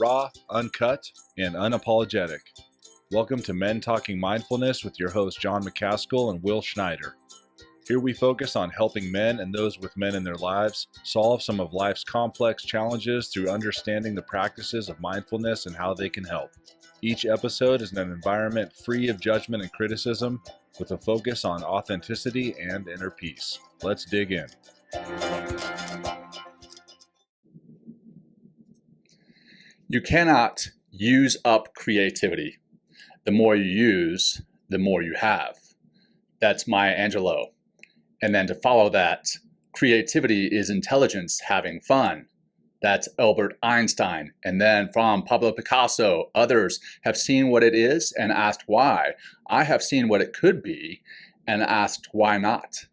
raw, uncut, and unapologetic. Welcome to Men Talking Mindfulness with your hosts John McCaskill and Will Schneider. Here we focus on helping men and those with men in their lives solve some of life's complex challenges through understanding the practices of mindfulness and how they can help. Each episode is in an environment free of judgment and criticism, with a focus on authenticity and inner peace. Let's dig in. You cannot use up creativity. The more you use, the more you have. That's Maya Angelou. And then to follow that, creativity is intelligence having fun. That's Albert Einstein. And then from Pablo Picasso, others have seen what it is and asked why. I have seen what it could be and asked why not.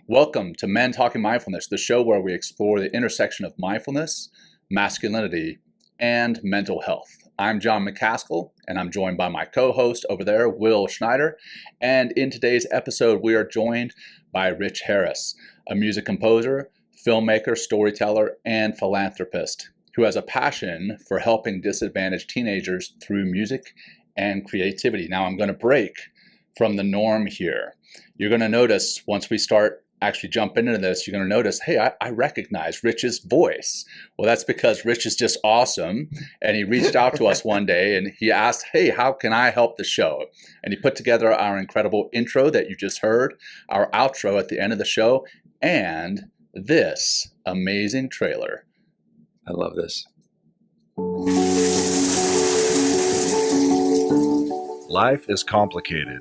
Welcome to Men Talking Mindfulness, the show where we explore the intersection of mindfulness, masculinity, and mental health. I'm John McCaskill, and I'm joined by my co-host over there, Will Schneider. And in today's episode, we are joined by Rich Harris, a music composer, filmmaker, storyteller, and philanthropist who has a passion for helping disadvantaged teenagers through music and creativity. Now, I'm going to break from the norm here. You're going to notice once we start actually jump into this, you're going to notice, hey, I recognize Rich's voice. Well, that's because Rich is just awesome. And he reached out to us one day and he asked, hey, how can I help the show? And he put together our incredible intro that you just heard, our outro at the end of the show, and this amazing trailer. I love this. Life is complicated.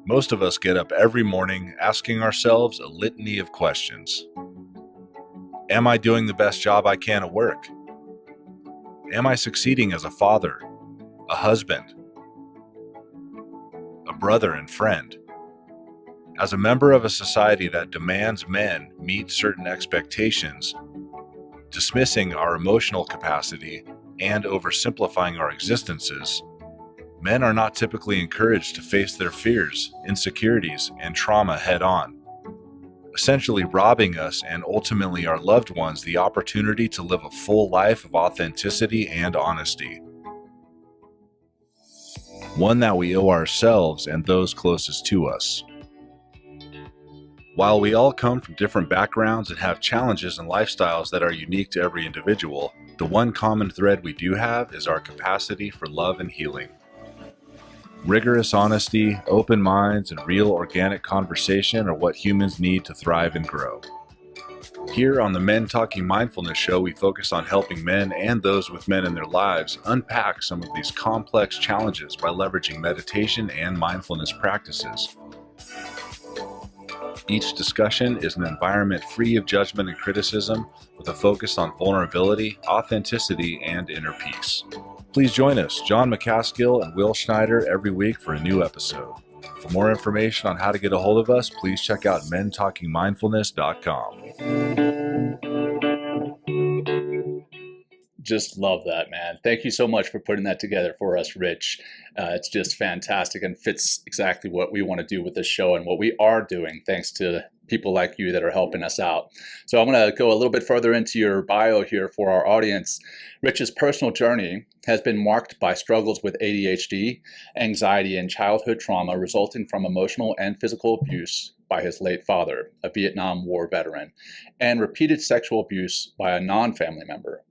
Most of us get up every morning asking ourselves a litany of questions. Am I doing the best job I can at work? Am I succeeding as a father, a husband, a brother and friend? As a member of a society that demands men meet certain expectations, dismissing our emotional capacity and oversimplifying our existences, men are not typically encouraged to face their fears, insecurities, and trauma head-on, essentially robbing us and ultimately our loved ones the opportunity to live a full life of authenticity and honesty. One that we owe ourselves and those closest to us. While we all come from different backgrounds and have challenges and lifestyles that are unique to every individual, the one common thread we do have is our capacity for love and healing. Rigorous honesty, open minds, and real organic conversation are what humans need to thrive and grow. Here on the Men Talking Mindfulness show, we focus on helping men and those with men in their lives unpack some of these complex challenges by leveraging meditation and mindfulness practices. Each discussion is an environment free of judgment and criticism, with a focus on vulnerability, authenticity, and inner peace. Please join us, John McCaskill and Will Schneider, every week for a new episode. For more information on how to get a hold of us, please check out mentalkingmindfulness.com. Just love that, man. Thank you so much for putting that together for us, Rich. It's just fantastic and fits exactly what we want to do with this show and what we are doing, thanks to people like you that are helping us out. So I'm going to go a little bit further into your bio here for our audience. Rich's personal journey has been marked by struggles with ADHD, anxiety, and childhood trauma resulting from emotional and physical abuse by his late father, a Vietnam War veteran, and repeated sexual abuse by a non-family member.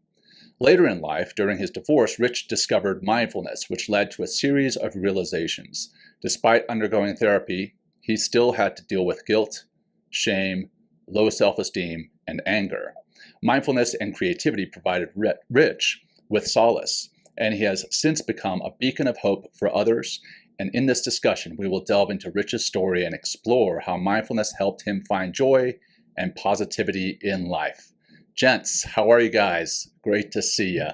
Later in life, during his divorce, Rich discovered mindfulness, which led to a series of realizations. Despite undergoing therapy, he still had to deal with guilt, shame, low self-esteem, and anger. Mindfulness and creativity provided Rich with solace, and he has since become a beacon of hope for others. And in this discussion, we will delve into Rich's story and explore how mindfulness helped him find joy and positivity in life. Gents, how are you guys? Great to see you.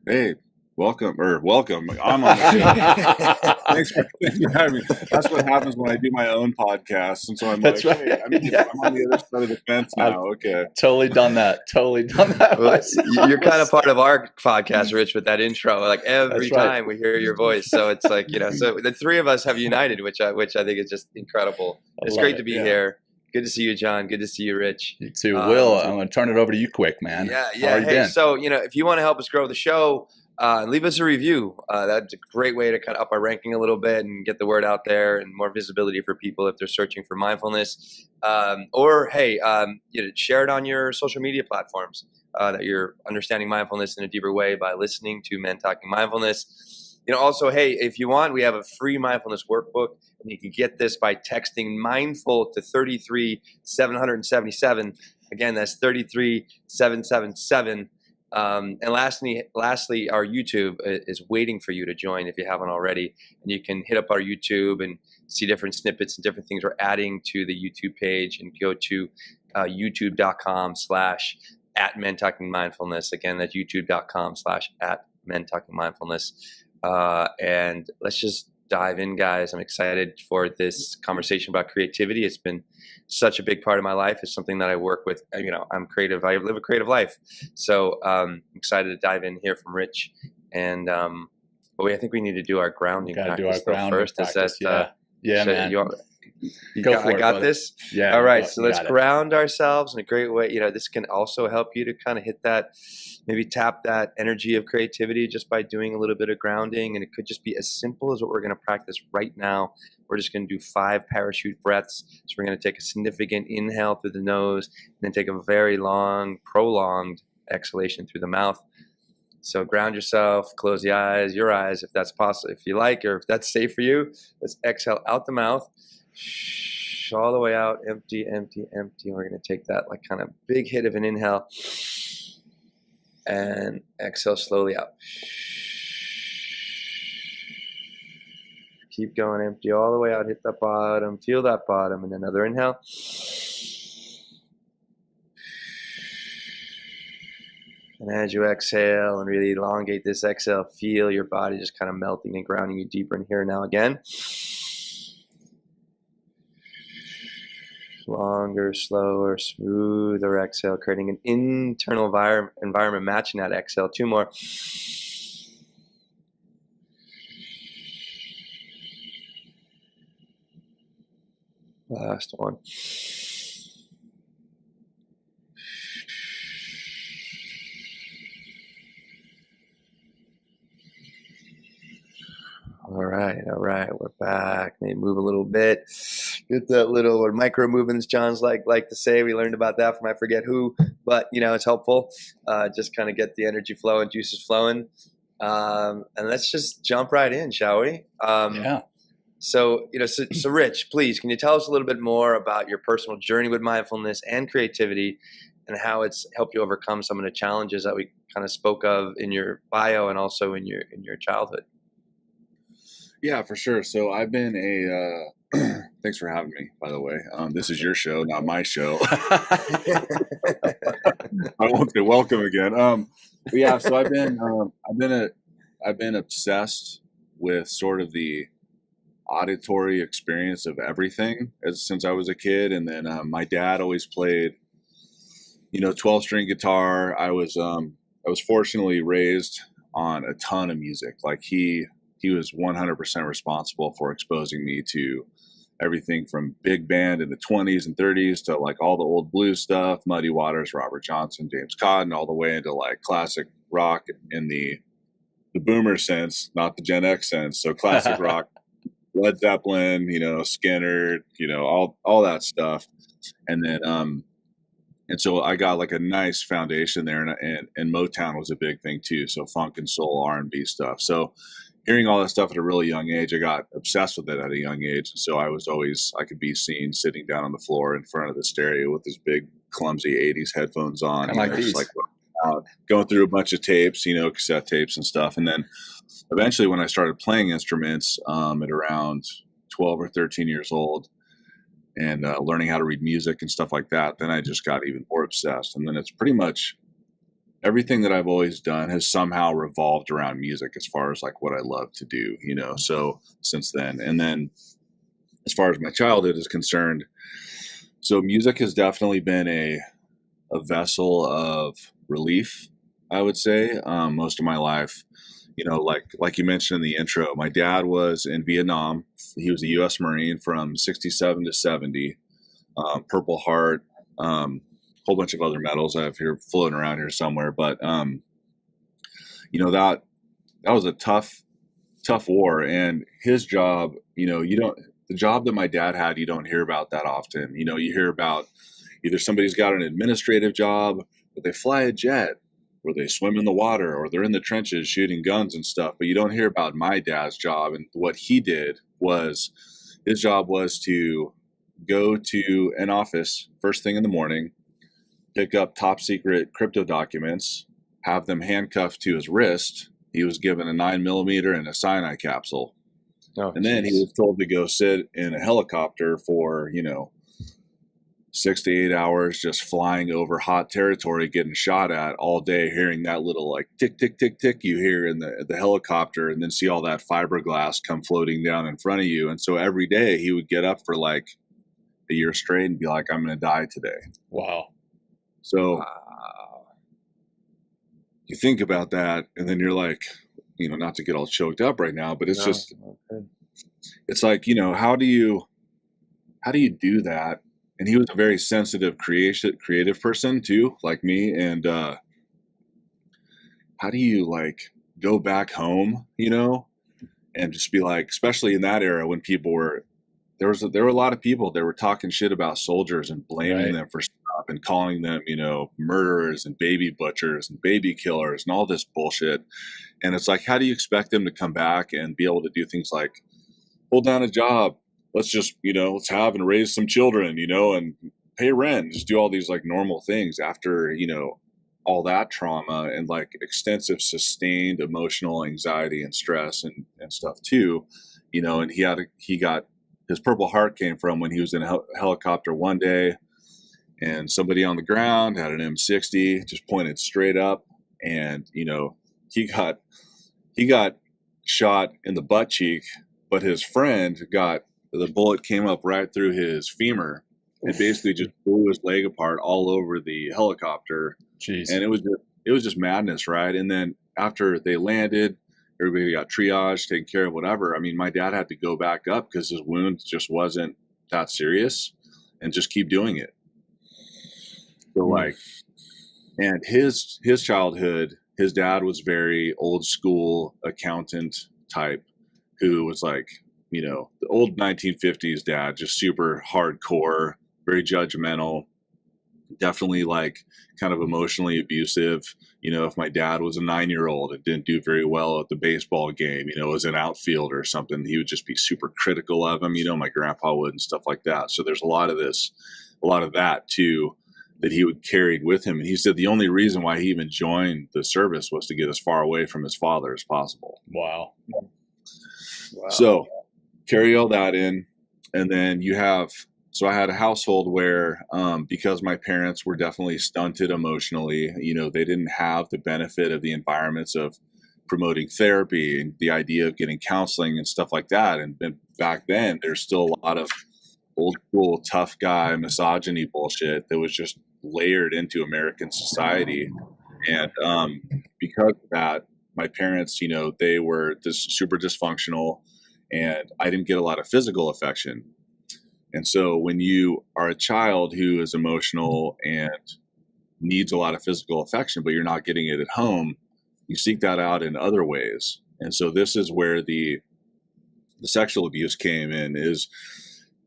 Hey, welcome. I'm on the show. Thanks for having me. That's what happens when I do my own podcast. And so I'm That's like, right. hey, I'm on the other side of the fence now. Okay. Totally done that. Well, you're kind of part of our podcast, Rich, with that intro. Like every time we hear your voice. So it's like, so the three of us have united, which I think is just incredible. It's great to be here. Good to see you, John. Good to see you, Rich. You too. Will, I'm going to turn it over to you quick, man. Yeah. How are you been? So, if you want to help us grow the show, leave us a review. That's a great way to kind of up our ranking a little bit and get the word out there and more visibility for people if they're searching for mindfulness. Or, hey, share it on your social media platforms that you're understanding mindfulness in a deeper way by listening to Men Talking Mindfulness. Also, hey, if you want, we have a free mindfulness workbook, and you can get this by texting mindful to 33777. Again, that's 33777. And lastly, our YouTube is waiting for you to join if you haven't already. And you can hit up our YouTube and see different snippets and different things we're adding to the YouTube page, and go to youtube.com/@mentalkingmindfulness. Again, that's youtube.com/@mentalkingmindfulness. And let's just dive in, guys. I'm excited for this conversation about creativity. It's been such a big part of my life. It's something that I work with. I'm creative. I live a creative life. So I'm excited to dive in here from Rich. And but I think we need to do our grounding practice first. Practice, yeah, man. I got this. Yeah. All right. So let's ground ourselves in a great way. This can also help you to kind of hit that, maybe tap that energy of creativity just by doing a little bit of grounding. And it could just be as simple as what we're going to practice right now. We're just going to do 5 parachute breaths. So we're going to take a significant inhale through the nose and then take a very long, prolonged exhalation through the mouth. So ground yourself, close your eyes if that's possible, if you like, or if that's safe for you. Let's exhale out the mouth. All the way out, empty, empty, empty. We're going to take that like kind of big hit of an inhale and exhale slowly out. Keep going, empty all the way out, hit that bottom, feel that bottom, and another inhale. And as you exhale and really elongate this exhale, feel your body just kind of melting and grounding you deeper in here now again. Longer, slower, smoother exhale, creating an internal environment matching that exhale. 2 more. Last one. All right, we're back. Maybe move a little bit. Get that little micro movements John's like to say. We learned about that from I forget who, but it's helpful. Just kind of get the energy flowing, juices flowing. And let's just jump right in, shall we? Yeah. So Rich, please, can you tell us a little bit more about your personal journey with mindfulness and creativity, and how it's helped you overcome some of the challenges that we kind of spoke of in your bio and also in your childhood? Yeah, for sure. So I've been thanks for having me, by the way. This is your show, not my show. I won't say welcome again. But yeah, so I've been obsessed with sort of the auditory experience of everything since I was a kid. And then my dad always played, 12-string guitar. I was fortunately raised on a ton of music. Like he was 100% responsible for exposing me to everything from big band in the 20s and 30s to like all the old blues stuff, Muddy Waters, Robert Johnson, James Cotton, all the way into like classic rock in the boomer sense, not the Gen X sense. So classic rock, Led Zeppelin, Skinner, all that stuff. And then, and so I got like a nice foundation there, and Motown was a big thing too. So funk and soul, R&B stuff. So hearing all that stuff at a really young age, I got obsessed with it at a young age. So I could be seen sitting down on the floor in front of the stereo with this big, clumsy 80s headphones on. Going through a bunch of tapes, cassette tapes and stuff. And then eventually when I started playing instruments at around 12 or 13 years old and learning how to read music and stuff like that, then I just got even more obsessed. And then it's pretty much everything that I've always done has somehow revolved around music as far as like what I love to do, so since then. And then as far as my childhood is concerned, so music has definitely been a vessel of relief, I would say. Most of my life, like you mentioned in the intro, my dad was in Vietnam. He was a U.S. Marine from 67 to 70. Purple Heart, whole bunch of other medals I have here floating around here somewhere. But that was a tough war. And his job, the job that my dad had, you don't hear about that often. You hear about either somebody's got an administrative job, or they fly a jet, or they swim in the water, or they're in the trenches shooting guns and stuff. But you don't hear about my dad's job. And what he did was, his job was to go to an office first thing in the morning, pick up top secret crypto documents, have them handcuffed to his wrist. He was given a 9mm and a cyanide capsule. Oh, and then he was told to go sit in a helicopter for, 6 to 8 hours, just flying over hot territory, getting shot at all day, hearing that little like tick, tick, tick, tick you hear in the helicopter, and then see all that fiberglass come floating down in front of you. And so every day he would get up for like a year straight and be like, I'm going to die today. Wow. So you think about that, and then you're like, not to get all choked up right now, but it's just, it's like, how do you do that? And he was a very sensitive, creative person too, like me. And how do you like go back home, and just be like, especially in that era when people were, there were a lot of people that were talking shit about soldiers and blaming them for stuff and calling them, murderers and baby butchers and baby killers and all this bullshit. And it's like, how do you expect them to come back and be able to do things like hold down a job? Let's just, let's have and raise some children, and pay rent, just do all these like normal things after, all that trauma and like extensive sustained emotional anxiety and stress and stuff too, and he got his Purple Heart came from when he was in a helicopter one day, and somebody on the ground had an M60 just pointed straight up, and he got shot in the butt cheek, but his friend the bullet came up right through his femur and basically just blew his leg apart all over the helicopter. Jeez. And it was just madness, right? And then after they landed, everybody got triaged, taken care of, whatever. I mean, my dad had to go back up because his wound just wasn't that serious, and just keep doing it. So like, and his childhood, his dad was very old school accountant type, who was like, the old 1950s dad, just super hardcore, very judgmental, definitely like kind of emotionally abusive. If my dad was a 9-year-old and didn't do very well at the baseball game, as an outfielder or something, he would just be super critical of him, my grandpa would, and stuff like that. So there's a lot of that too, that he would carried with him. And he said the only reason why he even joined the service was to get as far away from his father as possible. Wow. So carry all that in. And then so I had a household where, because my parents were definitely stunted emotionally, they didn't have the benefit of the environments of promoting therapy and the idea of getting counseling and stuff like that. And back then, there's still a lot of old school tough guy misogyny bullshit that was just layered into American society. And because of that, my parents, they were just super dysfunctional, and I didn't get a lot of physical affection. And so when you are a child who is emotional and needs a lot of physical affection, but you're not getting it at home, you seek that out in other ways. And so this is where the sexual abuse came in, is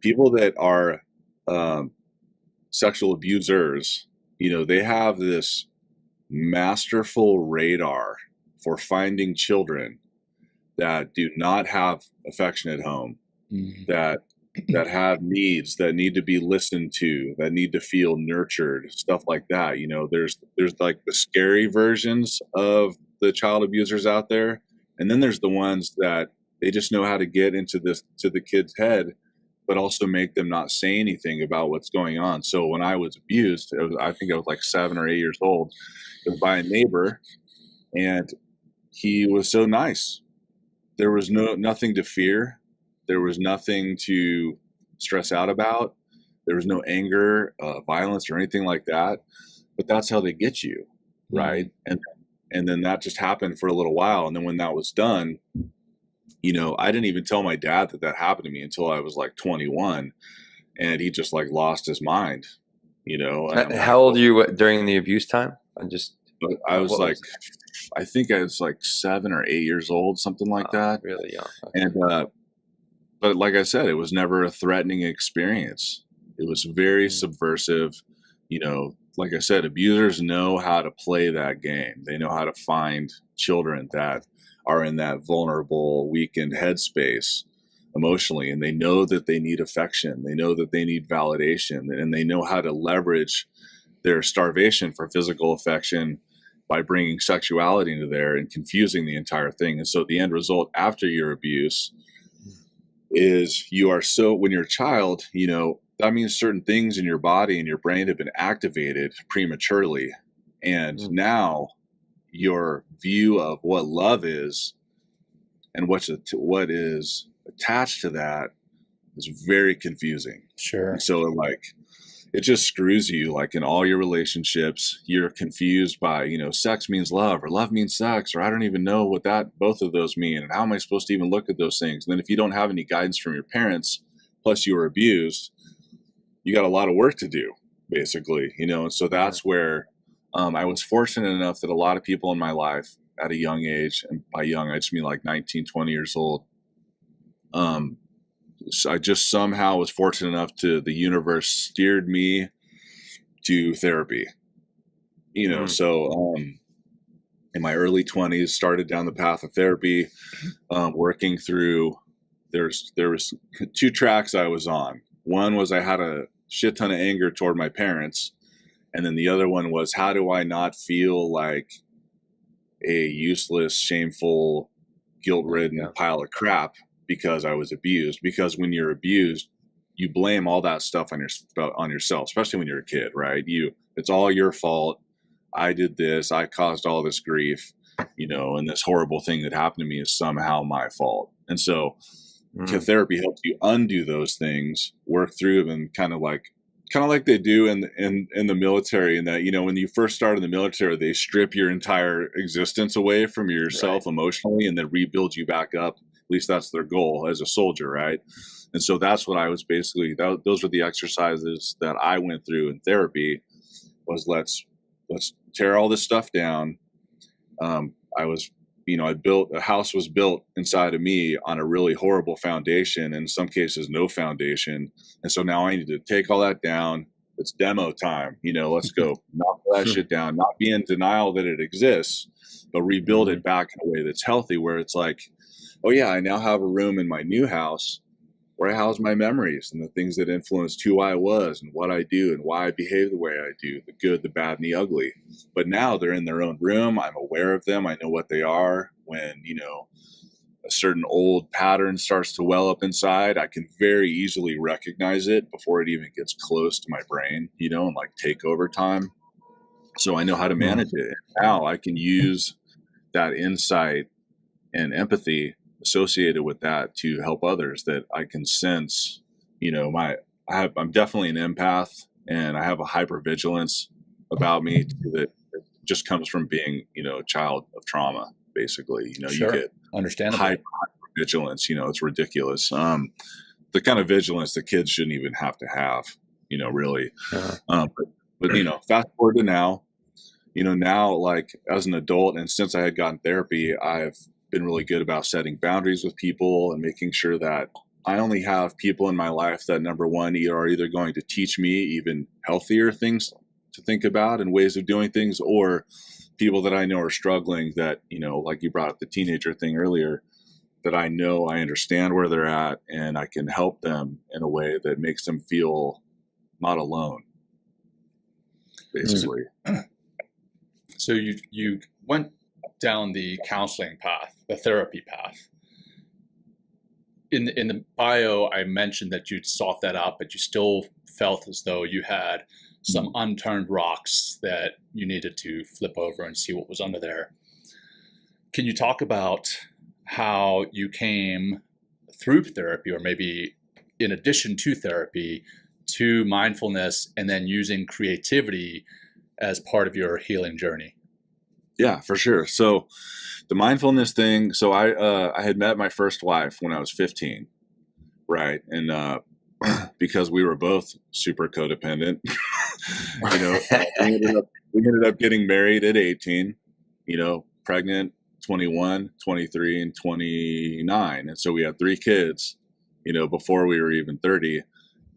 people that are sexual abusers, they have this masterful radar for finding children that do not have affection at home, that have needs, that need to be listened to, that need to feel nurtured, stuff like that. There's like the scary versions of the child abusers out there, and then there's the ones that they just know how to get to the kid's head, but also make them not say anything about what's going on. So when I was abused, I think I was like 7 or 8 years old. It was by a neighbor, and he was so nice. There was nothing to fear. There was nothing to stress out about. There was no anger, violence, or anything like that. But that's how they get you, right? And then that just happened for a little while. And then when that was done, I didn't even tell my dad that happened to me until I was like 21. and he just like lost his mind, and I'm like, How old are you during the abuse time? I was what like, was I think I was like 7 or 8 years old, something like that. really young. Okay. And, but like I said, it was never a threatening experience. It was very subversive. Like I said, abusers know how to play that game. They know how to find children that are in that vulnerable, weakened headspace emotionally. And they know that they need affection. They know that they need validation, and they know how to leverage their starvation for physical affection by bringing sexuality into there and confusing the entire thing. And so the end result after your abuse is when you're a child, that means certain things in your body and your brain have been activated prematurely. And now your view of what love is and what is attached to that is very confusing. Sure. And so it just screws you. Like in all your relationships, you're confused by, sex means love or love means sex, or I don't even know what both of those mean. And how am I supposed to even look at those things? And then if you don't have any guidance from your parents, plus you were abused, you got a lot of work to do, basically, and so that's where I was fortunate enough that a lot of people in my life at a young age, and by young, I just mean like 19, 20 years old, so I just somehow was fortunate enough the universe steered me to therapy, so in my early 20s, started down the path of therapy, working through, there was 2 tracks I was on. One was I had a shit ton of anger toward my parents. And then the other one was, how do I not feel like a useless, shameful, guilt-ridden pile of crap because I was abused? Because when you're abused, you blame all that stuff on yourself, especially when you're a kid, right? It's all your fault. I did this. I caused all this grief, and this horrible thing that happened to me is somehow my fault. And so therapy helps you undo those things, work through them, kind of like they do in the military. And that, when you first start in the military, they strip your entire existence away from yourself emotionally and then rebuild you back up. At least that's their goal as a soldier, right? And so that's what I was basically. Those were the exercises that I went through in therapy. Was let's tear all this stuff down. A house was built inside of me on a really horrible foundation, in some cases no foundation. And so now I need to take all that down. It's demo time. Let's go knock that shit down, not be in denial that it exists, but rebuild it back in a way that's healthy, where it's like, oh yeah, I now have a room in my new house where I house my memories and the things that influenced who I was and what I do and why I behave the way I do, the good, the bad, and the ugly. But now they're in their own room. I'm aware of them. I know what they are. When, a certain old pattern starts to well up inside, I can very easily recognize it before it even gets close to my brain, and like take over time. So I know how to manage it. Now I can use that insight and empathy associated with that to help others, that I can sense, I'm definitely an empath, and I have a hypervigilance about me that just comes from being, a child of trauma, basically. Sure. You get Understandable. hypervigilance, it's ridiculous. The kind of vigilance that kids shouldn't even have to have, really. But fast forward to now, now, like as an adult, and since I had gotten therapy, I've been really good about setting boundaries with people and making sure that I only have people in my life that, number one, are either going to teach me even healthier things to think about and ways of doing things, or people that I know are struggling, that, like you brought up the teenager thing earlier, that I know I understand where they're at and I can help them in a way that makes them feel not alone, basically. So you went down the counseling path, the therapy path. In the bio, I mentioned that you'd sought that out, but you still felt as though you had some unturned rocks that you needed to flip over and see what was under there. Can you talk about how you came through therapy, or maybe in addition to therapy, to mindfulness, and then using creativity as part of your healing journey? Yeah, for sure. So the mindfulness thing, so I had met my first wife when I was 15, right? And because we were both super codependent. We ended up getting married at 18, pregnant 21, 23, and 29. And so we had 3 kids, before we were even 30,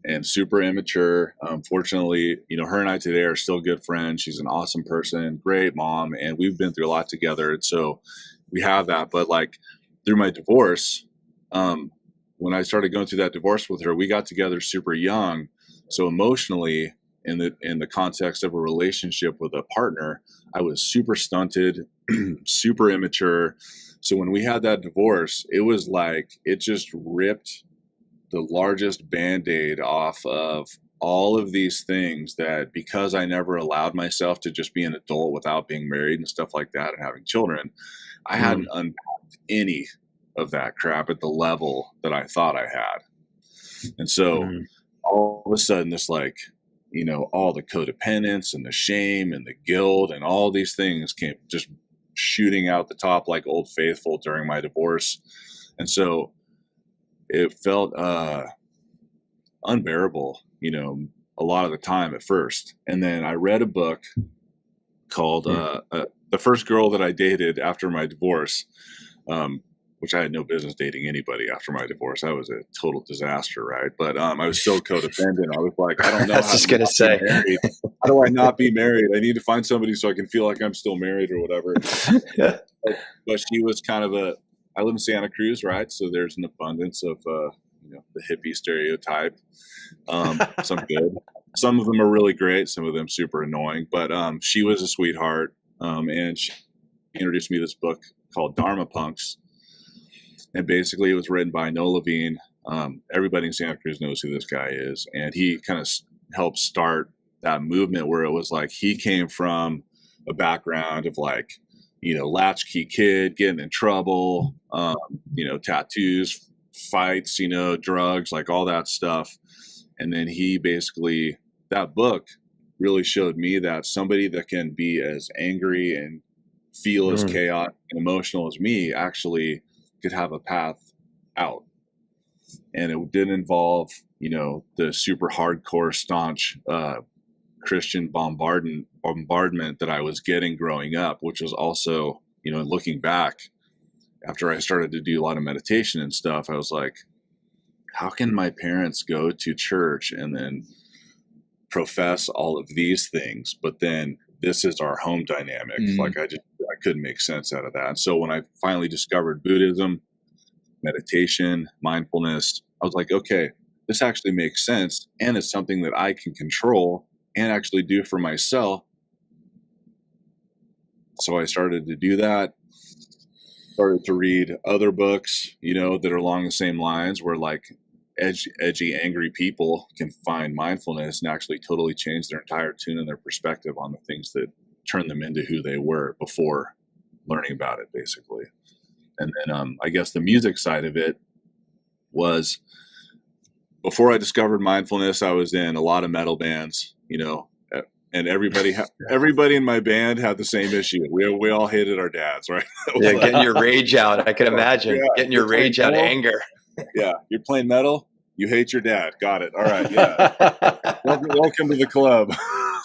and super immature. Fortunately, her and I today are still good friends. She's an awesome person, great mom, and we've been through a lot together. And so we have that. But like through my divorce, when I started going through that divorce with her, we got together super young. So emotionally, in the context of a relationship with a partner, I was super stunted, super immature. So when we had that divorce, it was like it just ripped the largest Band-Aid off of all of these things that, because I never allowed myself to just be an adult without being married and stuff like that and having children, I hadn't unpacked any of that crap at the level that I thought I had. And so all of a sudden this like, all the codependence and the shame and the guilt and all these things came just shooting out the top like Old Faithful during my divorce. And so it felt unbearable, a lot of the time at first. And then I read a book called The First Girl That I Dated After My Divorce, which I had no business dating anybody after my divorce. I was a total disaster, right? But I was so codependent. I was like, I don't know. I was just going to say, how do I not be married? I need to find somebody so I can feel like I'm still married or whatever. But she was kind of I live in Santa Cruz, right? So there's an abundance of, the hippie stereotype. Some good. Some of them are really great. Some of them super annoying. But she was a sweetheart. And she introduced me to this book called Dharma Punks. And basically it was written by Noah Levine. Everybody in Santa Cruz knows who this guy is. And he kind of helped start that movement where it was like he came from a background of like, latchkey kid, getting in trouble, tattoos, fights, drugs, like all that stuff. And then he basically, that book really showed me that somebody that can be as angry and feel as chaotic and emotional as me actually could have a path out. And it didn't involve, the super hardcore, staunch Christian bombardment that I was getting growing up, which was also, looking back after I started to do a lot of meditation and stuff, I was like, how can my parents go to church and then profess all of these things, but then this is our home dynamic? Like I couldn't make sense out of that. And so when I finally discovered Buddhism, meditation, mindfulness, I was like, okay, this actually makes sense. And it's something that I can control and actually do for myself. So I started to do that, started to read other books, that are along the same lines where like edgy, angry people can find mindfulness and actually totally change their entire tune and their perspective on the things that turn them into who they were before learning about it, basically. And then I guess the music side of it was, before I discovered mindfulness, I was in a lot of metal bands, and everybody in my band had the same issue. We all hated our dads, right? Yeah, getting your rage out. I can imagine getting your rage out, anger. Yeah, you're playing metal. You hate your dad. Got it. All right. Yeah. Welcome to the club.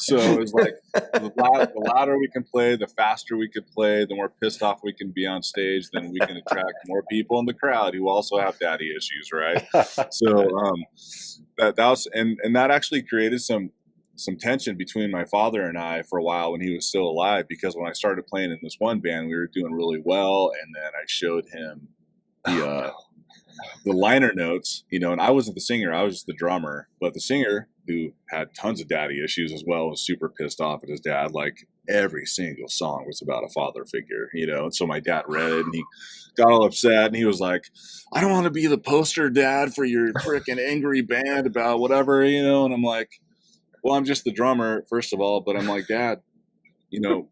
So it was like the louder we can play, the faster we could play, the more pissed off we can be on stage, then we can attract more people in the crowd who also have daddy issues, right? So that was and that actually created some tension between my father and I for a while when he was still alive, because when I started playing in this one band, we were doing really well, and then I showed him the liner notes, and I wasn't the singer, I was just the drummer. But the singer, who had tons of daddy issues as well, was super pissed off at his dad. Like every single song was about a father figure, and so my dad read it and he got all upset and he was like, I don't want to be the poster dad for your freaking angry band about whatever, and I'm like, well, I'm just the drummer, first of all. But I'm like, Dad, you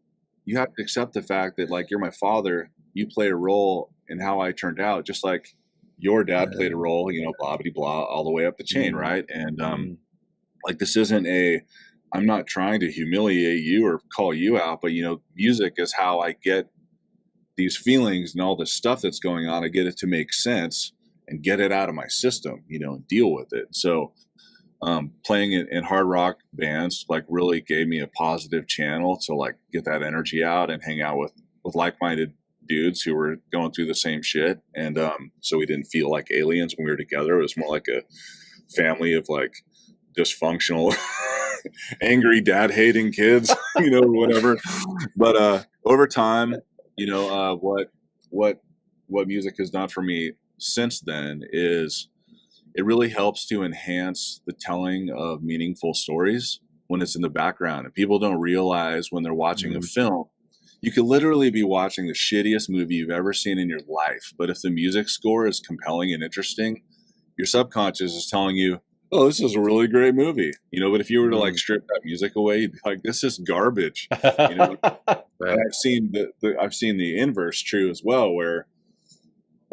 have to accept the fact that like you're my father, you play a role in how I turned out, just like your dad played a role, blah, blah, blah, all the way up the chain, right? And like this isn't I'm not trying to humiliate you or call you out, but music is how I get these feelings and all this stuff that's going on. I get it to make sense. and get it out of my system, and deal with it. So playing in hard rock bands like really gave me a positive channel to like get that energy out and hang out with like-minded dudes who were going through the same shit. And so we didn't feel like aliens when we were together. It was more like a family of like dysfunctional, angry dad hating kids, or whatever. But over time, what music has done for me since then is it really helps to enhance the telling of meaningful stories when it's in the background. And people don't realize when they're watching a film, you could literally be watching the shittiest movie you've ever seen in your life. But if the music score is compelling and interesting, your subconscious is telling you, oh, this is a really great movie. But if you were to like strip that music away, you'd be like, this is garbage. And I've seen the inverse true as well, where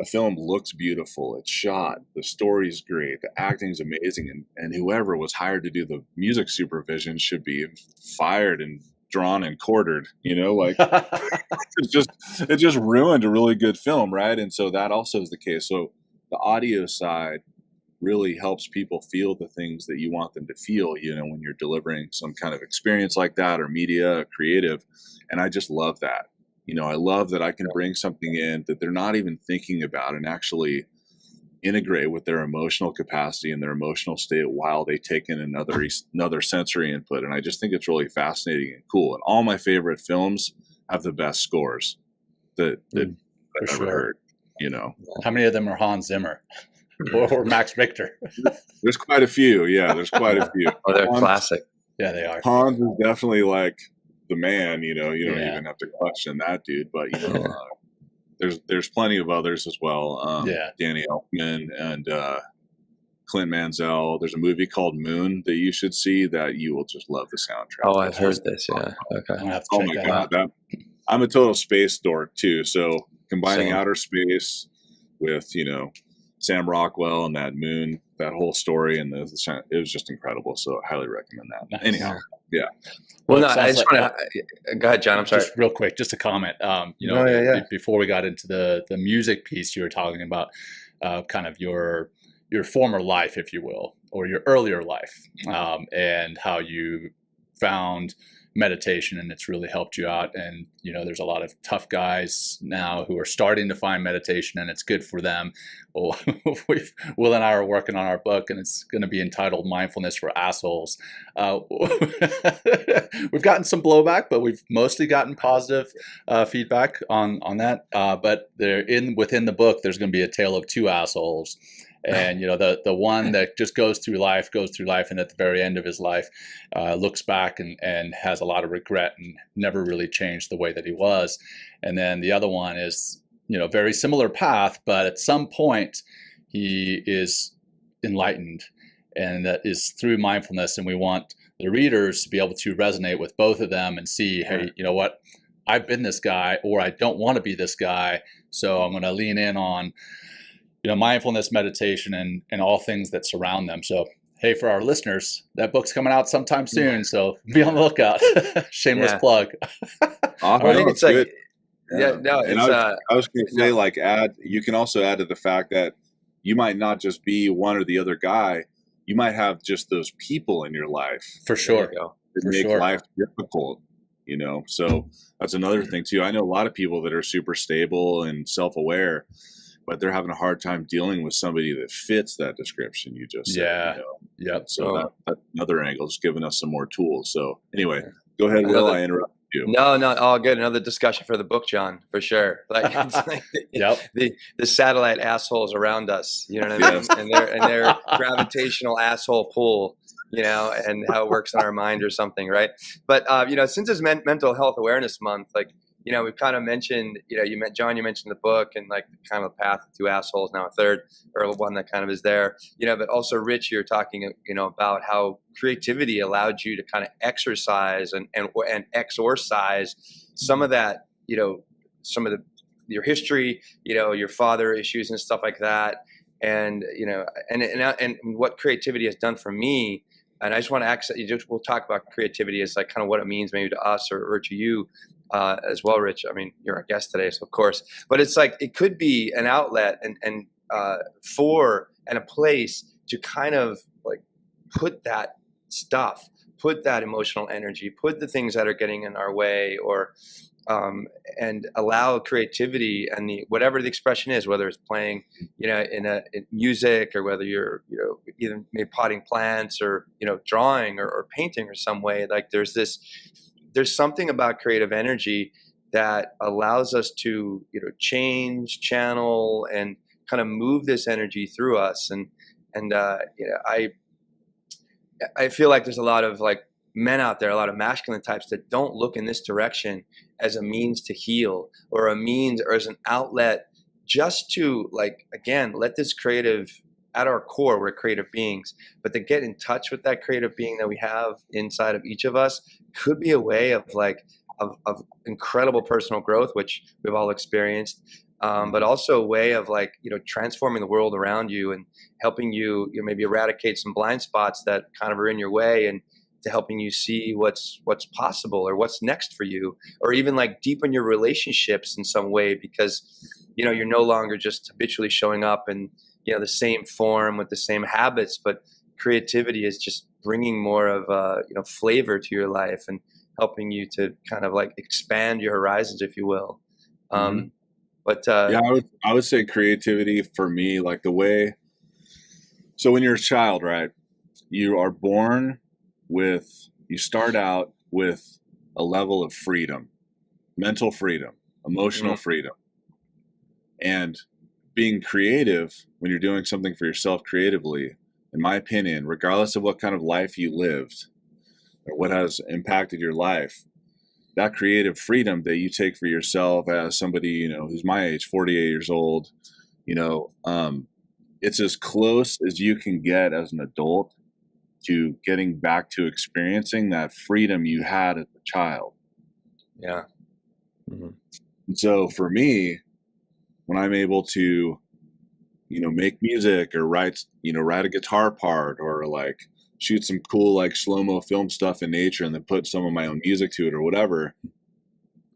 a film looks beautiful, it's shot, the story's great, the acting's amazing, and whoever was hired to do the music supervision should be fired and drawn and quartered. Like it just ruined a really good film, right? And so that also is the case. So the audio side really helps people feel the things that you want them to feel, when you're delivering some kind of experience like that, or media, or creative. And I just love that. I love that I can bring something in that they're not even thinking about and actually integrate with their emotional capacity and their emotional state while they take in another sensory input. And I just think it's really fascinating and cool. And all my favorite films have the best scores that I've ever heard, How many of them are Hans Zimmer or Max Richter? There's quite a few. Yeah, there's quite a few. Oh, they're classic. Yeah, they are. Hans is definitely like the man, you don't even have to question that dude, but there's plenty of others as well. Danny Elfman and Clint Mansell. There's a movie called Moon that you should see that you will just love the soundtrack. Oh, I've heard this. Yeah. Okay. I'm gonna have to check that out. I'm a total space dork too. So combining outer space with, Sam Rockwell and that Moon, that whole story, and it was just incredible. So I highly recommend that. Nice. Anyhow, yeah. Well, no, I just want to go ahead, John. I'm sorry. Just real quick, just a comment. Before we got into the music piece, you were talking about kind of your former life, if you will, or your earlier life, and how you found meditation and it's really helped you out. And there's a lot of tough guys now who are starting to find meditation and it's good for them. Well, Will and I are working on our book and it's going to be entitled Mindfulness for Assholes. We've gotten some blowback, but we've mostly gotten positive feedback on that. But within the book, there's going to be a tale of two assholes. And the one that just goes through life, and at the very end of his life, looks back and has a lot of regret and never really changed the way that he was. And then the other one is, very similar path, but at some point he is enlightened, and that is through mindfulness. And we want the readers to be able to resonate with both of them and see, hey, you know what? I've been this guy, or I don't want to be this guy, so I'm going to lean in on mindfulness, meditation, and all things that surround them. So, hey, for our listeners, that book's coming out sometime soon. So be on the lookout. Shameless plug. I think it's like, and I was going to say, you can also add to the fact that you might not just be one or the other guy. You might have just those people in your life. For sure. That make life difficult, So that's another thing too. I know a lot of people that are super stable and self-aware, but they're having a hard time dealing with somebody that fits that description you just said. Yep. So that's another angle, just giving us some more tools. So anyway, go ahead, Will. I interrupted you. No, all good. Another discussion for the book, John, for sure. Like, it's like the satellite assholes around us, you know what I mean? And their gravitational asshole pull, and how it works on our mind or something, right? But since it's Mental Health Awareness Month, like, we've kind of mentioned, John, you mentioned the book and like kind of a path of two assholes, now a third, or one that kind of is there, but also Rich, you're talking, about how creativity allowed you to kind of exercise and exorcise some of that, your history, your father issues and stuff like that. And, and what creativity has done for me. And I just want to we'll talk about creativity as like kind of what it means maybe to us or to you. As well, Rich. I mean, you're our guest today, so of course. But it's like it could be an outlet, and for and a place to kind of like put that stuff, put that emotional energy, put the things that are getting in our way, or and allow creativity and whatever the expression is, whether it's playing, in music, or whether you're, either maybe potting plants, or, drawing, or painting, or some way. Like there's something about creative energy that allows us to, change, channel, and kind of move this energy through us. And I feel like there's a lot of like men out there, a lot of masculine types that don't look in this direction as a means to heal, or a means, or as an outlet, just to, like, again, let this creative, at our core, we're creative beings, but to get in touch with that creative being that we have inside of each of us could be a way of of incredible personal growth, which we've all experienced. But also a way of transforming the world around you, and helping you, maybe eradicate some blind spots that kind of are in your way, and to helping you see what's possible, or what's next for you, or even like deepen your relationships in some way, because you're no longer just habitually showing up in the same form with the same habits, but creativity is just bringing more of flavor to your life, and helping you to kind of like expand your horizons, if you will. Mhm. But Yeah, I would say creativity for me, like the way. So when you're a child, right, you are born you start out with a level of freedom, mental freedom, emotional mhm, freedom, and being creative when you're doing something for yourself creatively, in my opinion, regardless of what kind of life you lived or what has impacted your life, that creative freedom that you take for yourself as somebody, who's my age, 48 years old, you know, um, it's as close as you can get as an adult to getting back to experiencing that freedom you had as a child. yeah, mhm, And so for me, when I'm able to, make music, or write a guitar part, or like shoot some cool like slow-mo film stuff in nature, and then put some of my own music to it or whatever,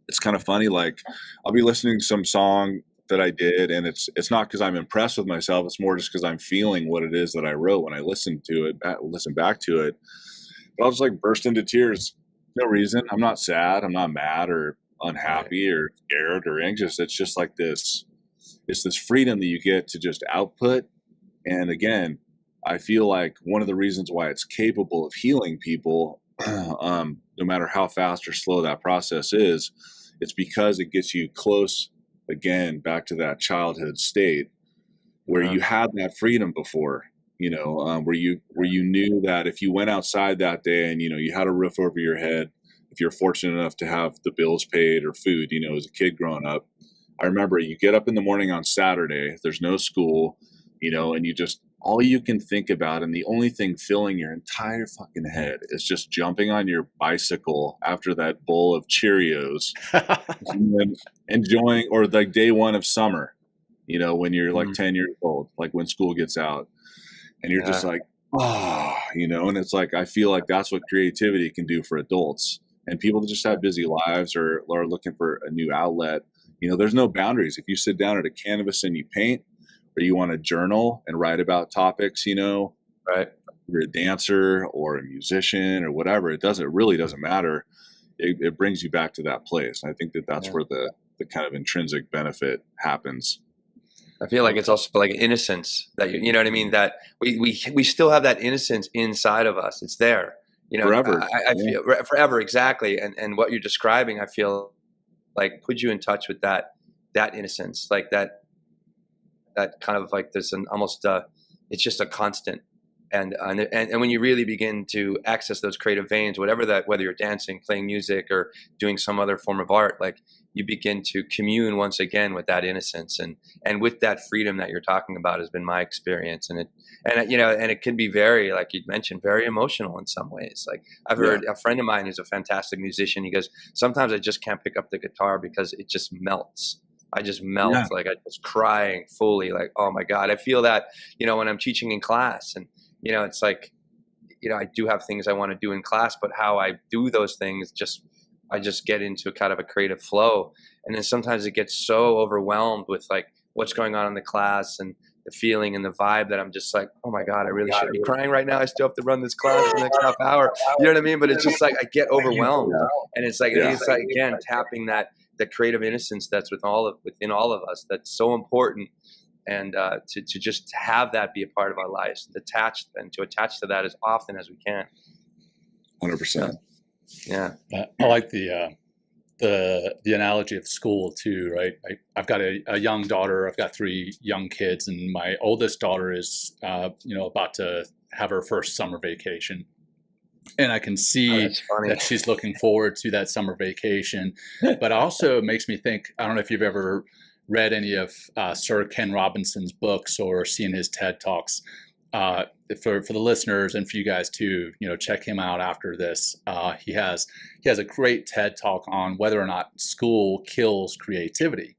it's kind of funny. Like I'll be listening to some song that I did, and it's not because I'm impressed with myself. It's more just because I'm feeling what it is that I wrote when I listen back to it. But I'll just like burst into tears. No reason. I'm not sad. I'm not mad or right, unhappy or scared or anxious. It's just like this. It's this freedom that you get to just output. And again, I feel like one of the reasons why it's capable of healing people, no matter how fast or slow that process is, it's because it gets you close again back to that childhood state where yeah, you had that freedom before. Where you knew that if you went outside that day, and you had a roof over your head, if you're fortunate enough to have the bills paid or food, as a kid growing up. I remember you get up in the morning on Saturday, there's no school, and you just, all you can think about, and the only thing filling your entire fucking head, is just jumping on your bicycle after that bowl of Cheerios, and then enjoying, or like day one of summer, when you're like mhm, 10 years old, like when school gets out, and you're just yeah, like, and it's like, I feel like that's what creativity can do for adults and people that just have busy lives, or are looking for a new outlet. There's no boundaries. If you sit down at a canvas and you paint, or you want to journal and write about topics, right, you're a dancer or a musician or whatever, it really doesn't matter. It brings you back to that place. And I think that that's yeah. where the kind of intrinsic benefit happens I feel like it's also like innocence that you know what I mean, that we still have that innocence inside of us. It's there. forever. I Yeah. feel forever, exactly. And what you're describing, I feel like put you in touch with that innocence, like that kind of like there's an almost it's just a constant. And when you really begin to access those creative veins, whether you're dancing, playing music, or doing some other form of art, like you begin to commune once again with that innocence, and with that freedom that you're talking about has been my experience. And it can be very, like you mentioned, very emotional in some ways. Like I've Yeah. heard a friend of mine who's a fantastic musician. He goes, sometimes I just can't pick up the guitar because it just melts. I just melt, Yeah. like I was crying fully, like, oh my God. I feel that, when I'm teaching in class, and it's like, I do have things I want to do in class, but how I do those things, I just get into kind of a creative flow. And then sometimes it gets so overwhelmed with like what's going on in the class and the feeling and the vibe that I'm just like, oh my God, I really should be crying right now. I still have to run this class the next half hour. You know what I mean? But it's just like I get overwhelmed, and it's like I think it's like again tapping that creative innocence that's within all of us. That's so important, and to just have that be a part of our lives, to attach to that as often as we can. 100%. Yeah. I like the analogy of school too, right? I've got a young daughter. I've got 3 young kids, and my oldest daughter is, about to have her first summer vacation. And I can see that she's looking forward to that summer vacation. But also it makes me think, I don't know if you've ever read any of Sir Ken Robinson's books or seen his TED Talks. For the listeners and for you guys too, check him out after this. He has a great TED Talk on whether or not school kills creativity.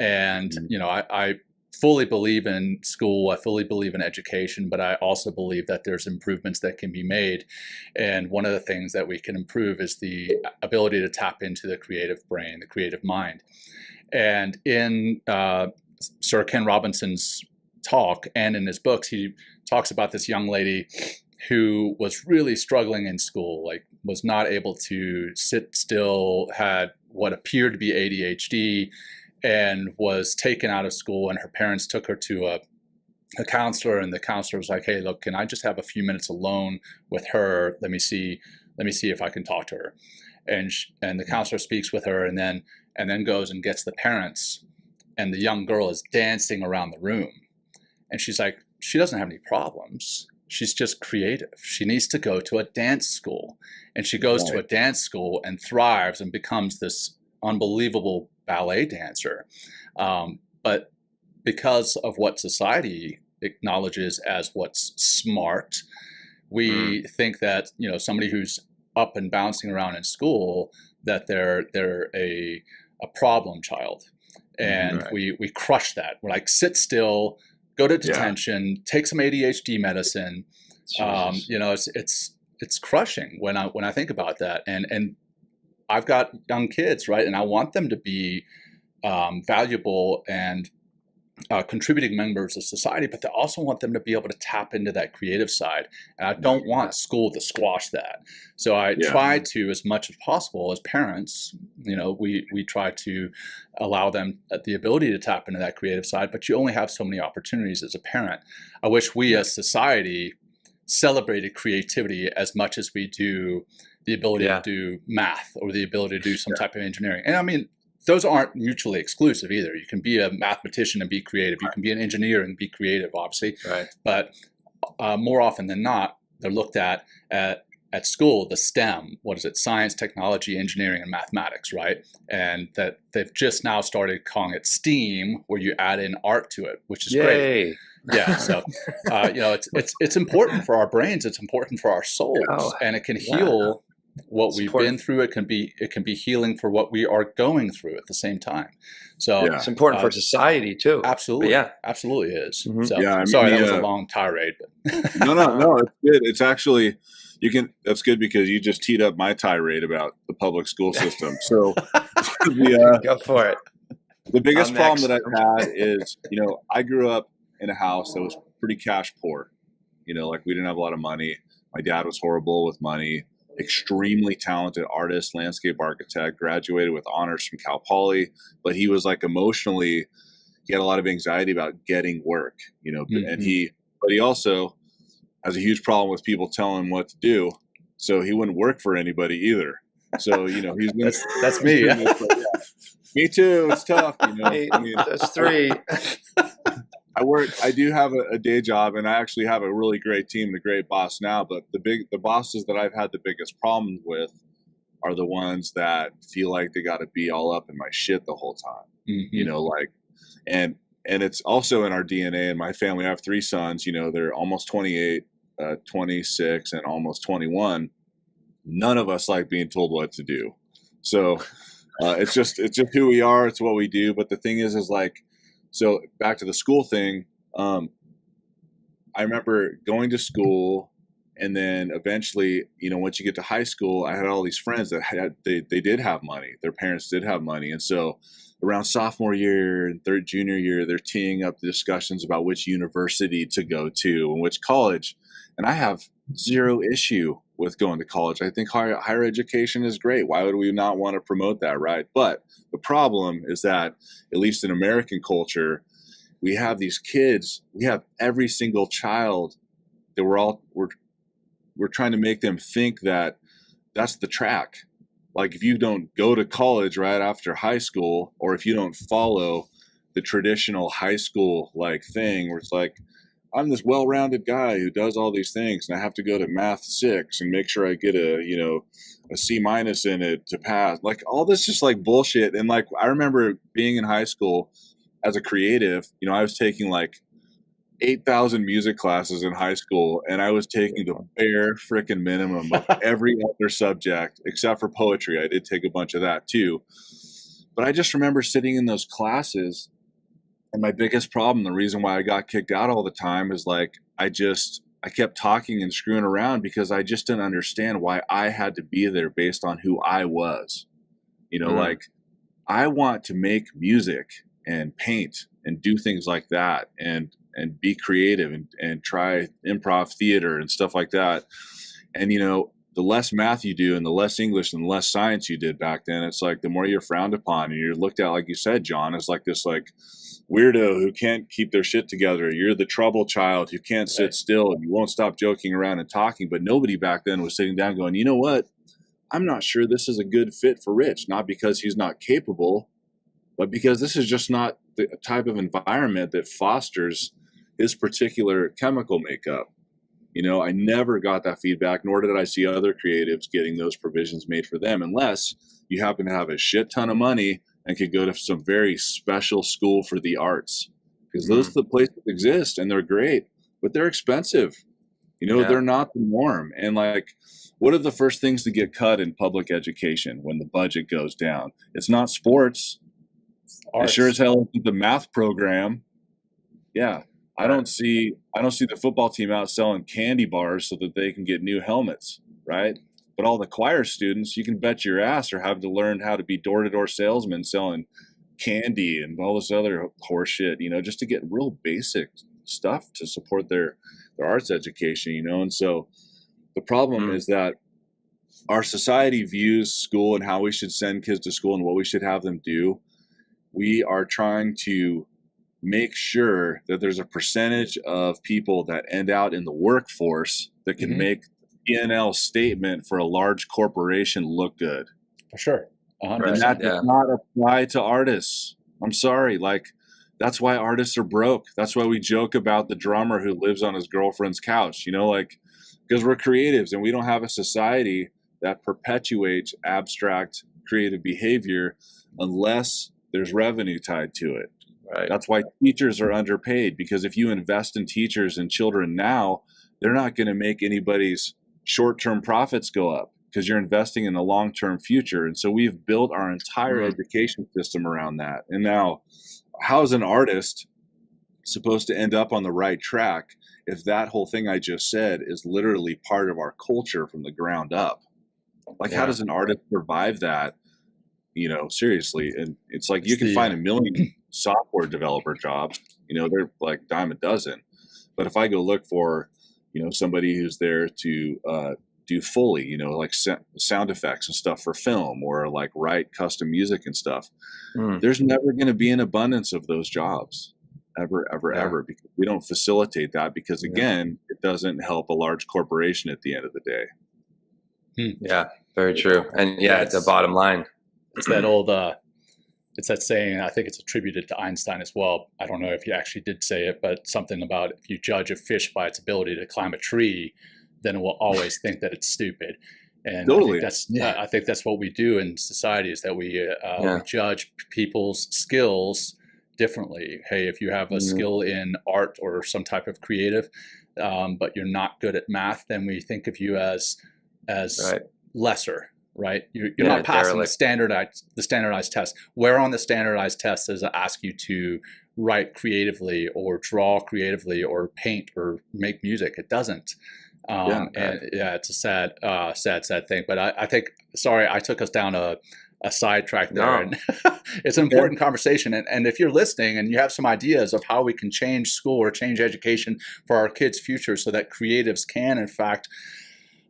And, I fully believe in school. I fully believe in education, but I also believe that there's improvements that can be made. And one of the things that we can improve is the ability to tap into the creative brain, the creative mind. And in Sir Ken Robinson's talk and in his books, he talks about this young lady who was really struggling in school, like was not able to sit still, had what appeared to be ADHD, and was taken out of school, and her parents took her to a counselor, and the counselor was like, hey, look, can I just have a few minutes alone with her? Let me see if I can talk to her. And the counselor speaks with her, and then goes and gets the parents, and the young girl is dancing around the room. And she's like, she doesn't have any problems. She's just creative. She needs to go to a dance school. And she goes to a dance school and thrives and becomes this unbelievable ballet dancer. But because of what society acknowledges as what's smart, we think that, somebody who's up and bouncing around in school, that they're a problem child. And we crush that. We're like, sit still, go to detention, take some ADHD medicine. It's crushing when I think about that. And I've got young kids, right? And I want them to be valuable and contributing members of society, but I also want them to be able to tap into that creative side. And I don't want school to squash that. So I try to, as much as possible, as parents, we try to allow them the ability to tap into that creative side, but you only have so many opportunities as a parent. I wish we as society celebrated creativity as much as we do the ability to do math or the ability to do some type of engineering. And I mean, those aren't mutually exclusive either. You can be a mathematician and be creative. You can be an engineer and be creative, obviously. Right. But more often than not, they're looked at school, the STEM, science, technology, engineering, and mathematics, right? And that they've just now started calling it STEAM, where you add in art to it, which is great. Yeah. So, it's important for our brains. It's important for our souls, and it can heal what we've been through. It can be healing for what we are going through at the same time. So it's important for society too. Absolutely. Absolutely is. Mm-hmm. So sorry, that was a long tirade, but no, it's good. It's actually, that's good because you just teed up my tirade about the public school system. So go for it. The biggest problem that I've had is, I grew up in a house that was pretty cash poor. We didn't have a lot of money. My dad was horrible with money. Extremely talented artist, landscape architect, graduated with honors from Cal Poly, but he was emotionally, he had a lot of anxiety about getting work, and he also has a huge problem with people telling him what to do. So he wouldn't work for anybody either. So, he's that's me. Me too. It's tough. That's 3. I do have a day job, and I actually have a really great team and a great boss now. But the bosses that I've had the biggest problems with are the ones that feel like they got to be all up in my shit the whole time. And it's also in our DNA. In my family, I have 3 sons. They're almost 28, 26, and almost 21. None of us like being told what to do. So it's just who we are. It's what we do. But the thing is so back to the school thing, I remember going to school, and then eventually, once you get to high school, I had all these friends that they did have money. Their parents did have money. And so around sophomore year and junior year, they're teeing up the discussions about which university to go to and which college. And I have zero issue with going to college. I think higher education is great. Why would we not want to promote that, right? But the problem is that, at least in American culture, we have these kids, we have every single child that we're trying to make them think that that's the track. Like if you don't go to college right after high school, or if you don't follow the traditional high school like thing where it's like, I'm this well-rounded guy who does all these things and I have to go to math 6 and make sure I get a C- in it to pass. Like all this just like bullshit. And like, I remember being in high school as a creative, I was taking like 8,000 music classes in high school, and I was taking the bare freaking minimum of every other subject except for poetry. I did take a bunch of that too. But I just remember sitting in those classes, and my biggest problem, the reason why I got kicked out all the time is like, I kept talking and screwing around because I just didn't understand why I had to be there based on who I was. Like I want to make music and paint and do things like that and be creative and try improv theater and stuff like that. And, the less math you do and the less English and the less science you did back then, it's like the more you're frowned upon and you're looked at, like you said, John, as like this like weirdo who can't keep their shit together. You're the trouble child who can't sit still and you won't stop joking around and talking. But nobody back then was sitting down going, you know what? I'm not sure this is a good fit for Rich, not because he's not capable, but because this is just not the type of environment that fosters his particular chemical makeup. I never got that feedback, nor did I see other creatives getting those provisions made for them, unless you happen to have a shit ton of money and could go to some very special school for the arts, because those are the places that exist and they're great, but they're expensive. They're not the norm. And like, what are the first things to get cut in public education when the budget goes down? It's not sports. It sure as hell isn't the math program. Yeah. I don't see the football team out selling candy bars so that they can get new helmets, right? But all the choir students, you can bet your ass, are having to learn how to be door-to-door salesmen selling candy and all this other horse shit, just to get real basic stuff to support their arts education, And so the problem is that our society views school and how we should send kids to school and what we should have them do. We are trying to make sure that there's a percentage of people that end out in the workforce that can make the P&L statement for a large corporation look good. For sure. 100%. And that does not apply to artists. I'm sorry. Like, that's why artists are broke. That's why we joke about the drummer who lives on his girlfriend's couch, because we're creatives and we don't have a society that perpetuates abstract creative behavior unless there's revenue tied to it. Right. That's why teachers are underpaid, because if you invest in teachers and children now, they're not going to make anybody's short-term profits go up because you're investing in a long-term future. And so we've built our entire education system around that. And now, how is an artist supposed to end up on the right track if that whole thing I just said is literally part of our culture from the ground up? Like, how does an artist survive that? Seriously. And it's like you can find a million software developer jobs, they're like dime a dozen. But if I go look for, somebody who's there to do Foley, like sound effects and stuff for film, or like write custom music and stuff, there's never going to be an abundance of those jobs ever, because we don't facilitate that, because again, it doesn't help a large corporation at the end of the day. Yeah, very true. And it's the bottom line. It's that old, it's that saying, I think it's attributed to Einstein as well. I don't know if he actually did say it, but something about if you judge a fish by its ability to climb a tree, then it will always think that it's stupid. And totally. I think that's what we do in society, is that we judge people's skills differently. Hey, if you have a skill in art or some type of creative, but you're not good at math, then we think of you as lesser. Right, you're not passing the standardized test. Where on the standardized test does it ask you to write creatively or draw creatively or paint or make music? It doesn't. And it's a sad thing. But I think, sorry, I took us down a a sidetrack there. No. And it's an important conversation. And if you're listening and you have some ideas of how we can change school or change education for our kids' future so that creatives can, in fact,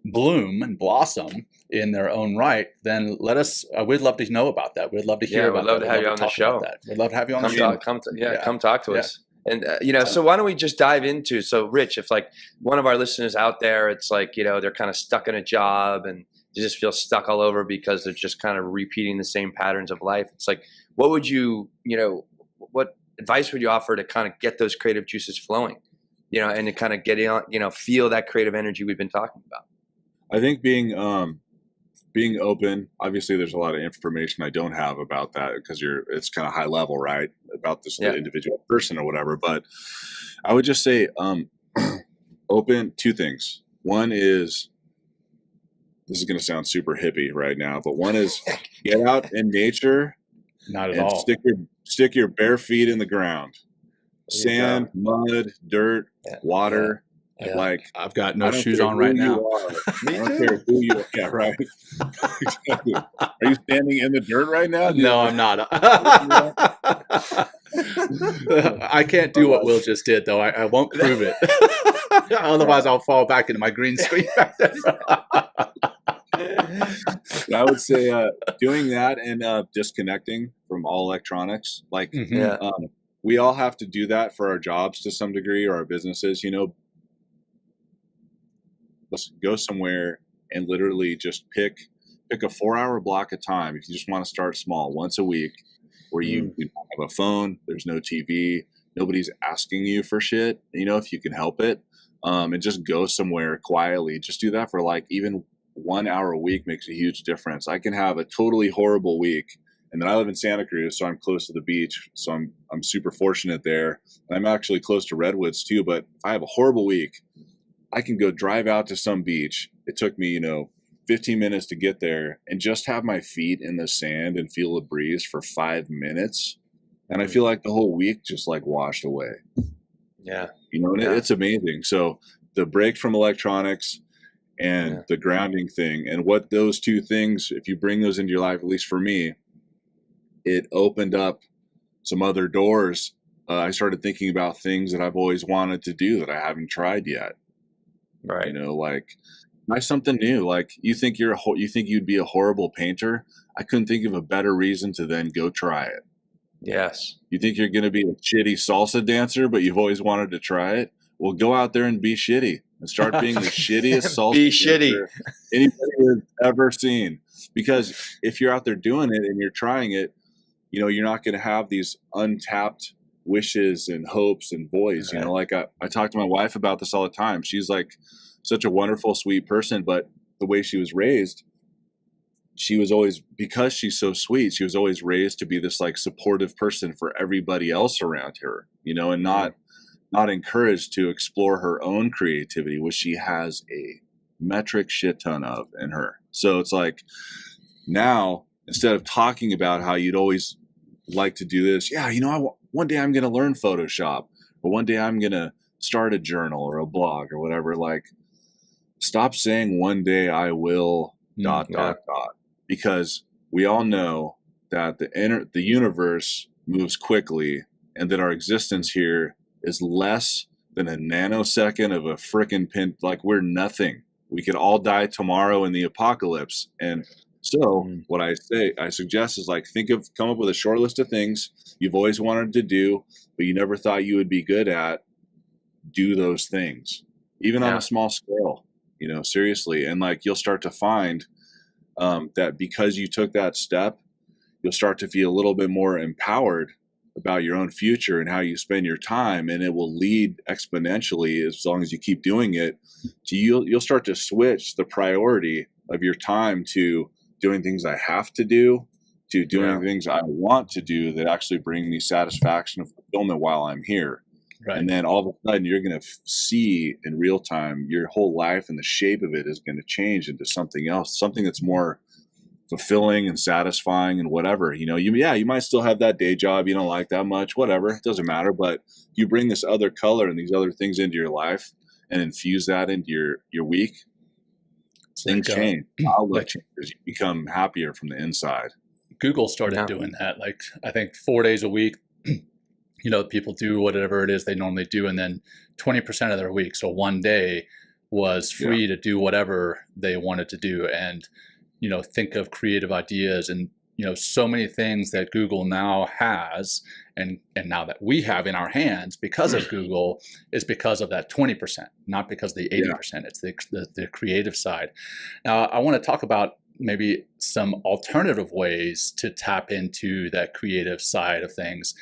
bloom and blossom in their own right, then let us, we'd love to know about that. We'd love to hear about that. We'd love to have you on the show. We'd love to have you on the show. Come talk to us. And, so why don't we just dive into, so Rich, if like one of our listeners out there, it's like, they're kind of stuck in a job and they just feel stuck all over because they're just kind of repeating the same patterns of life. It's like, what would you, what advice would you offer to kind of get those creative juices flowing, and to kind of get in, feel that creative energy we've been talking about? I think being open. Obviously, there's a lot of information I don't have about that because it's kind of high level, right? About this the individual person or whatever. But I would just say open. Two things. One is, this is going to sound super hippie right now, but one is get out in nature. Not at all. Stick your bare feet in the ground. Sand, mud, dirt, water. Yeah. Like, I've got no shoes on right now. Me too. I don't care who you are. Yeah, right. Exactly. Are you standing in the dirt right now? No, I'm not. I can't do what Will just did, though. I won't prove it. Otherwise, I'll fall back into my green screen. I would say doing that and disconnecting from all electronics. Like, we all have to do that for our jobs to some degree, or our businesses. Let's go somewhere and literally just pick a 4-hour block of time. If you just want to start small, once a week, where you don't have a phone, there's no TV, nobody's asking you for shit, if you can help it, and just go somewhere quietly. Just do that for like even 1 hour a week makes a huge difference. I can have a totally horrible week, and then I live in Santa Cruz, so I'm close to the beach, so I'm super fortunate there. And I'm actually close to Redwoods too, but if I have a horrible week, I can go drive out to some beach. It took me, 15 minutes to get there, and just have my feet in the sand and feel the breeze for 5 minutes. And I feel like the whole week just like washed away. Yeah. It's amazing. So the break from electronics and the grounding thing, and what those two things, if you bring those into your life, at least for me, it opened up some other doors. I started thinking about things that I've always wanted to do that I haven't tried yet. Right. Like try something new. Like you think you'd be a horrible painter. I couldn't think of a better reason to then go try it. Yes. You think you're going to be a shitty salsa dancer, but you've always wanted to try it. Well, go out there and be shitty and start being the shittiest salsa dancer anybody has ever seen. Because if you're out there doing it and you're trying it, you're not going to have these untapped wishes and hopes and voids. Right. Like I talk to my wife about this all the time. She's like such a wonderful, sweet person, but the way she was raised, she was always, because she's so sweet, she was always raised to be this like supportive person for everybody else around her, and not encouraged to explore her own creativity, which she has a metric shit ton of in her. So it's like, now instead of talking about how you'd always like to do this, one day I'm going to learn Photoshop, or one day I'm going to start a journal or a blog or whatever. Like, stop saying one day I will ... Because we all know that the universe moves quickly, and that our existence here is less than a nanosecond of a frickin' pin. Like, we're nothing. We could all die tomorrow in the apocalypse. And so what I suggest is like, come up with a short list of things you've always wanted to do, but you never thought you would be good at. Do those things, even on a small scale, seriously. And like, you'll start to find that because you took that step, you'll start to feel a little bit more empowered about your own future and how you spend your time. And it will lead exponentially, as long as you keep doing it, to you'll start to switch the priority of your time to doing things I have to do, to doing things I want to do that actually bring me satisfaction and fulfillment while I'm here. Right. And then all of a sudden you're going to see in real time your whole life, and the shape of it is going to change into something else, something that's more fulfilling and satisfying and whatever. You might still have that day job you don't like that much, whatever, it doesn't matter. But you bring this other color and these other things into your life and infuse that into your week, things change. Outlook changes. You become happier from the inside. Google started doing that. Like, I think 4 days a week, people do whatever it is they normally do. And then 20% of their week, so one day, was free to do whatever they wanted to do. And, think of creative ideas and, so many things that Google now has and now that we have in our hands because of Google is because of that 20%, not because of the 80%. It's the creative side. Now, I want to talk about maybe some alternative ways to tap into that creative side of things,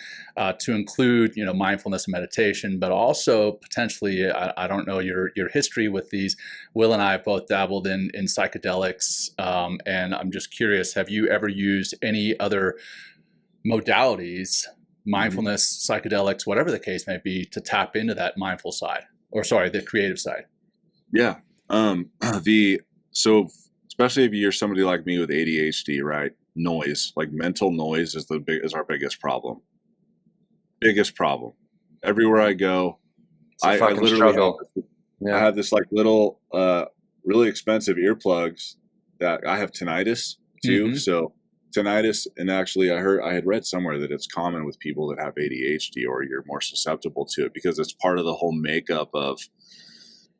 to include, mindfulness and meditation, but also potentially, I don't know your history with these. Will and I have both dabbled in psychedelics, and I'm just curious, have you ever used any other modalities, mindfulness, psychedelics, whatever the case may be, to tap into that mindful side, the creative side? Yeah. Especially if you're somebody like me with ADHD, right? Noise, like mental noise is our biggest problem. Biggest problem. Everywhere I go, I literally struggle. I have this like little, really expensive earplugs that I have tinnitus too. Mm-hmm. So tinnitus, and actually I had read somewhere that it's common with people that have ADHD, or you're more susceptible to it because it's part of the whole makeup of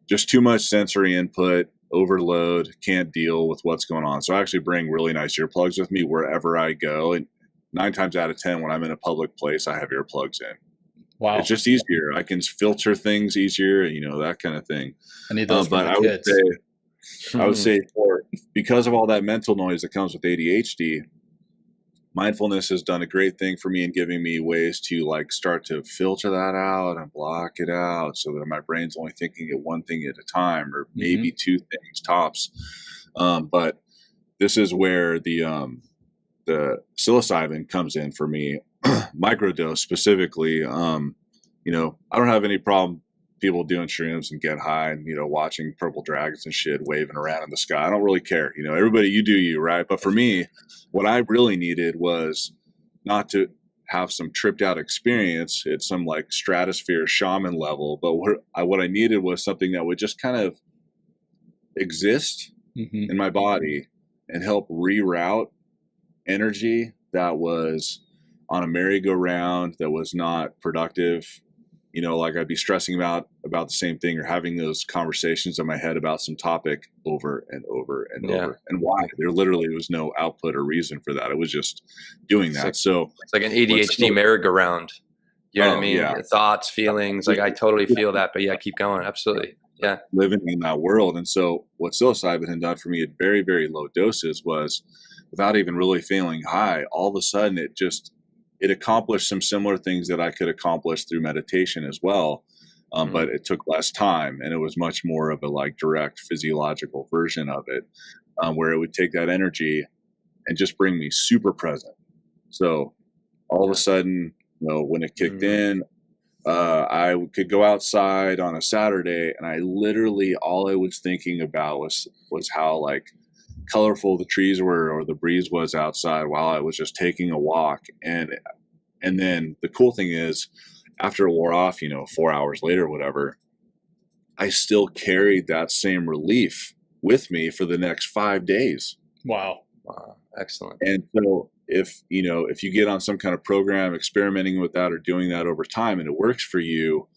just too much sensory input, overload, can't deal with what's going on. So I actually bring really nice earplugs with me wherever I go. And 9 times out of 10, when I'm in a public place, I have earplugs in. Wow. It's just easier. I can filter things easier, that kind of thing. I need those for but my kids. I would say because of all that mental noise that comes with ADHD, mindfulness has done a great thing for me in giving me ways to like start to filter that out and block it out so that my brain's only thinking of one thing at a time, or maybe two things tops. But this is where the psilocybin comes in for me, microdose specifically. I don't have any problem people doing shrooms and get high and, watching purple dragons and shit waving around in the sky. I don't really care. Everybody, you do you, right? But for me, what I really needed was not to have some tripped out experience at some like stratosphere shaman level, but what I needed was something that would just kind of exist in my body and help reroute energy that was on a merry-go-round that was not productive. Like I'd be stressing about the same thing or having those conversations in my head about some topic over and over and over. And why? There literally was no output or reason for that. It was just doing that. It's like an ADHD merry-go-round. You know what I mean? Yeah. Thoughts, feelings. Like I totally feel that, but keep going. Absolutely. Yeah. Living in that world. And so what psilocybin had done for me at very, very low doses was, without even really feeling high, all of a sudden it accomplished some similar things that I could accomplish through meditation as well. But it took less time, and it was much more of a like direct physiological version of it, where it would take that energy and just bring me super present. So all of a sudden, when it kicked in, I could go outside on a Saturday, and I literally, all I was thinking about was how like colorful the trees were or the breeze was outside while I was just taking a walk. And then the cool thing is, after it wore off, 4 hours later, whatever, I still carried that same relief with me for the next 5 days. Wow. Excellent. And so if you get on some kind of program experimenting with that or doing that over time and it works for you,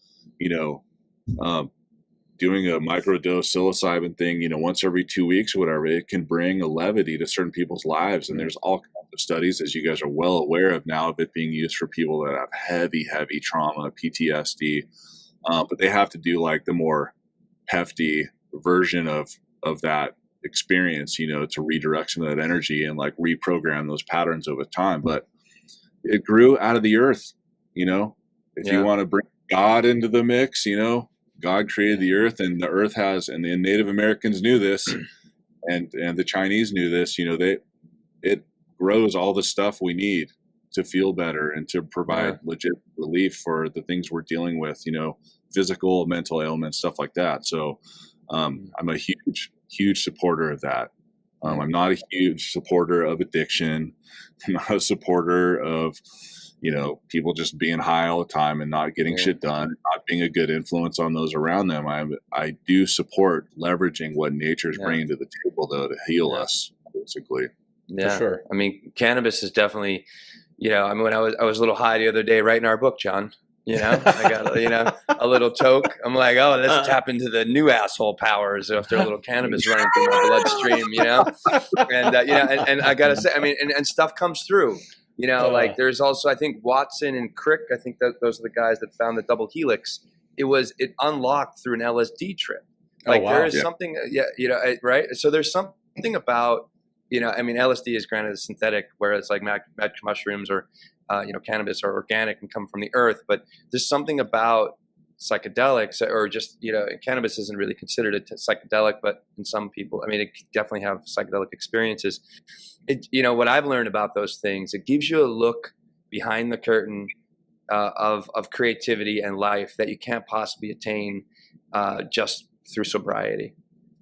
doing a microdose psilocybin thing, once every 2 weeks or whatever, it can bring a levity to certain people's lives. And there's all kinds of studies, as you guys are well aware of now, of it being used for people that have heavy, heavy trauma, PTSD. But they have to do like the more hefty version of that experience, to redirect some of that energy and like reprogram those patterns over time. But it grew out of the earth, if you want to bring God into the mix, God created the earth, and the earth has, and the Native Americans knew this, and the Chinese knew this, it grows all the stuff we need to feel better and to provide legit relief for the things we're dealing with, physical, mental ailments, stuff like that. So I'm a huge, huge supporter of that. I'm not a huge supporter of addiction. I'm not a supporter of, people just being high all the time and not getting shit done, not being a good influence on those around them. I do support leveraging what nature's bringing to the table, though, to heal us, basically. Yeah. For sure. I mean, cannabis is definitely, I mean, when I was a little high the other day writing our book, John, I got, a little toke. I'm like, oh, let's tap into the new asshole powers after a little cannabis running through my bloodstream, and I got to say, I mean, and stuff comes through, like there's also, I think Watson and Crick, I think that those are the guys that found the double helix. It unlocked through an LSD trip. Like wow. there is something, right. So there's something about, I mean, LSD is granted a synthetic, whereas like magic mushrooms or, cannabis are organic and come from the earth. But there's something about psychedelics, or just, cannabis isn't really considered a psychedelic, but in some people, I mean, it definitely have psychedelic experiences. What I've learned about those things, it gives you a look behind the curtain of creativity and life that you can't possibly attain just through sobriety.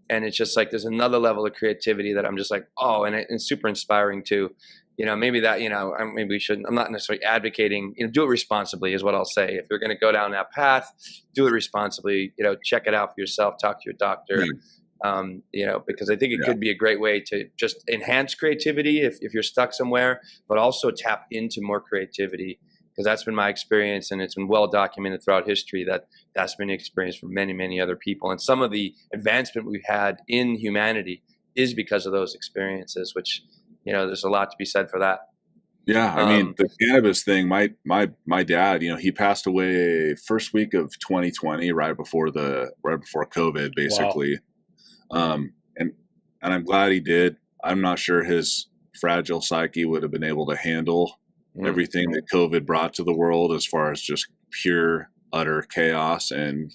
And it's just like there's another level of creativity that I'm just like, oh, and it's super inspiring too. Maybe that, maybe we shouldn't, I'm not necessarily advocating, do it responsibly is what I'll say. If you're going to go down that path, do it responsibly, check it out for yourself, talk to your doctor, because I think it could be a great way to just enhance creativity if you're stuck somewhere, but also tap into more creativity. Because that's been my experience, and it's been well documented throughout history that's been an experience for many, many other people. And some of the advancement we've had in humanity is because of those experiences, which, there's a lot to be said for that. Yeah, I mean, the cannabis thing, my dad, he passed away first week of 2020, right before COVID, basically. Wow. And I'm glad he did. I'm not sure his fragile psyche would have been able to handle everything that COVID brought to the world, as far as just pure, utter chaos and,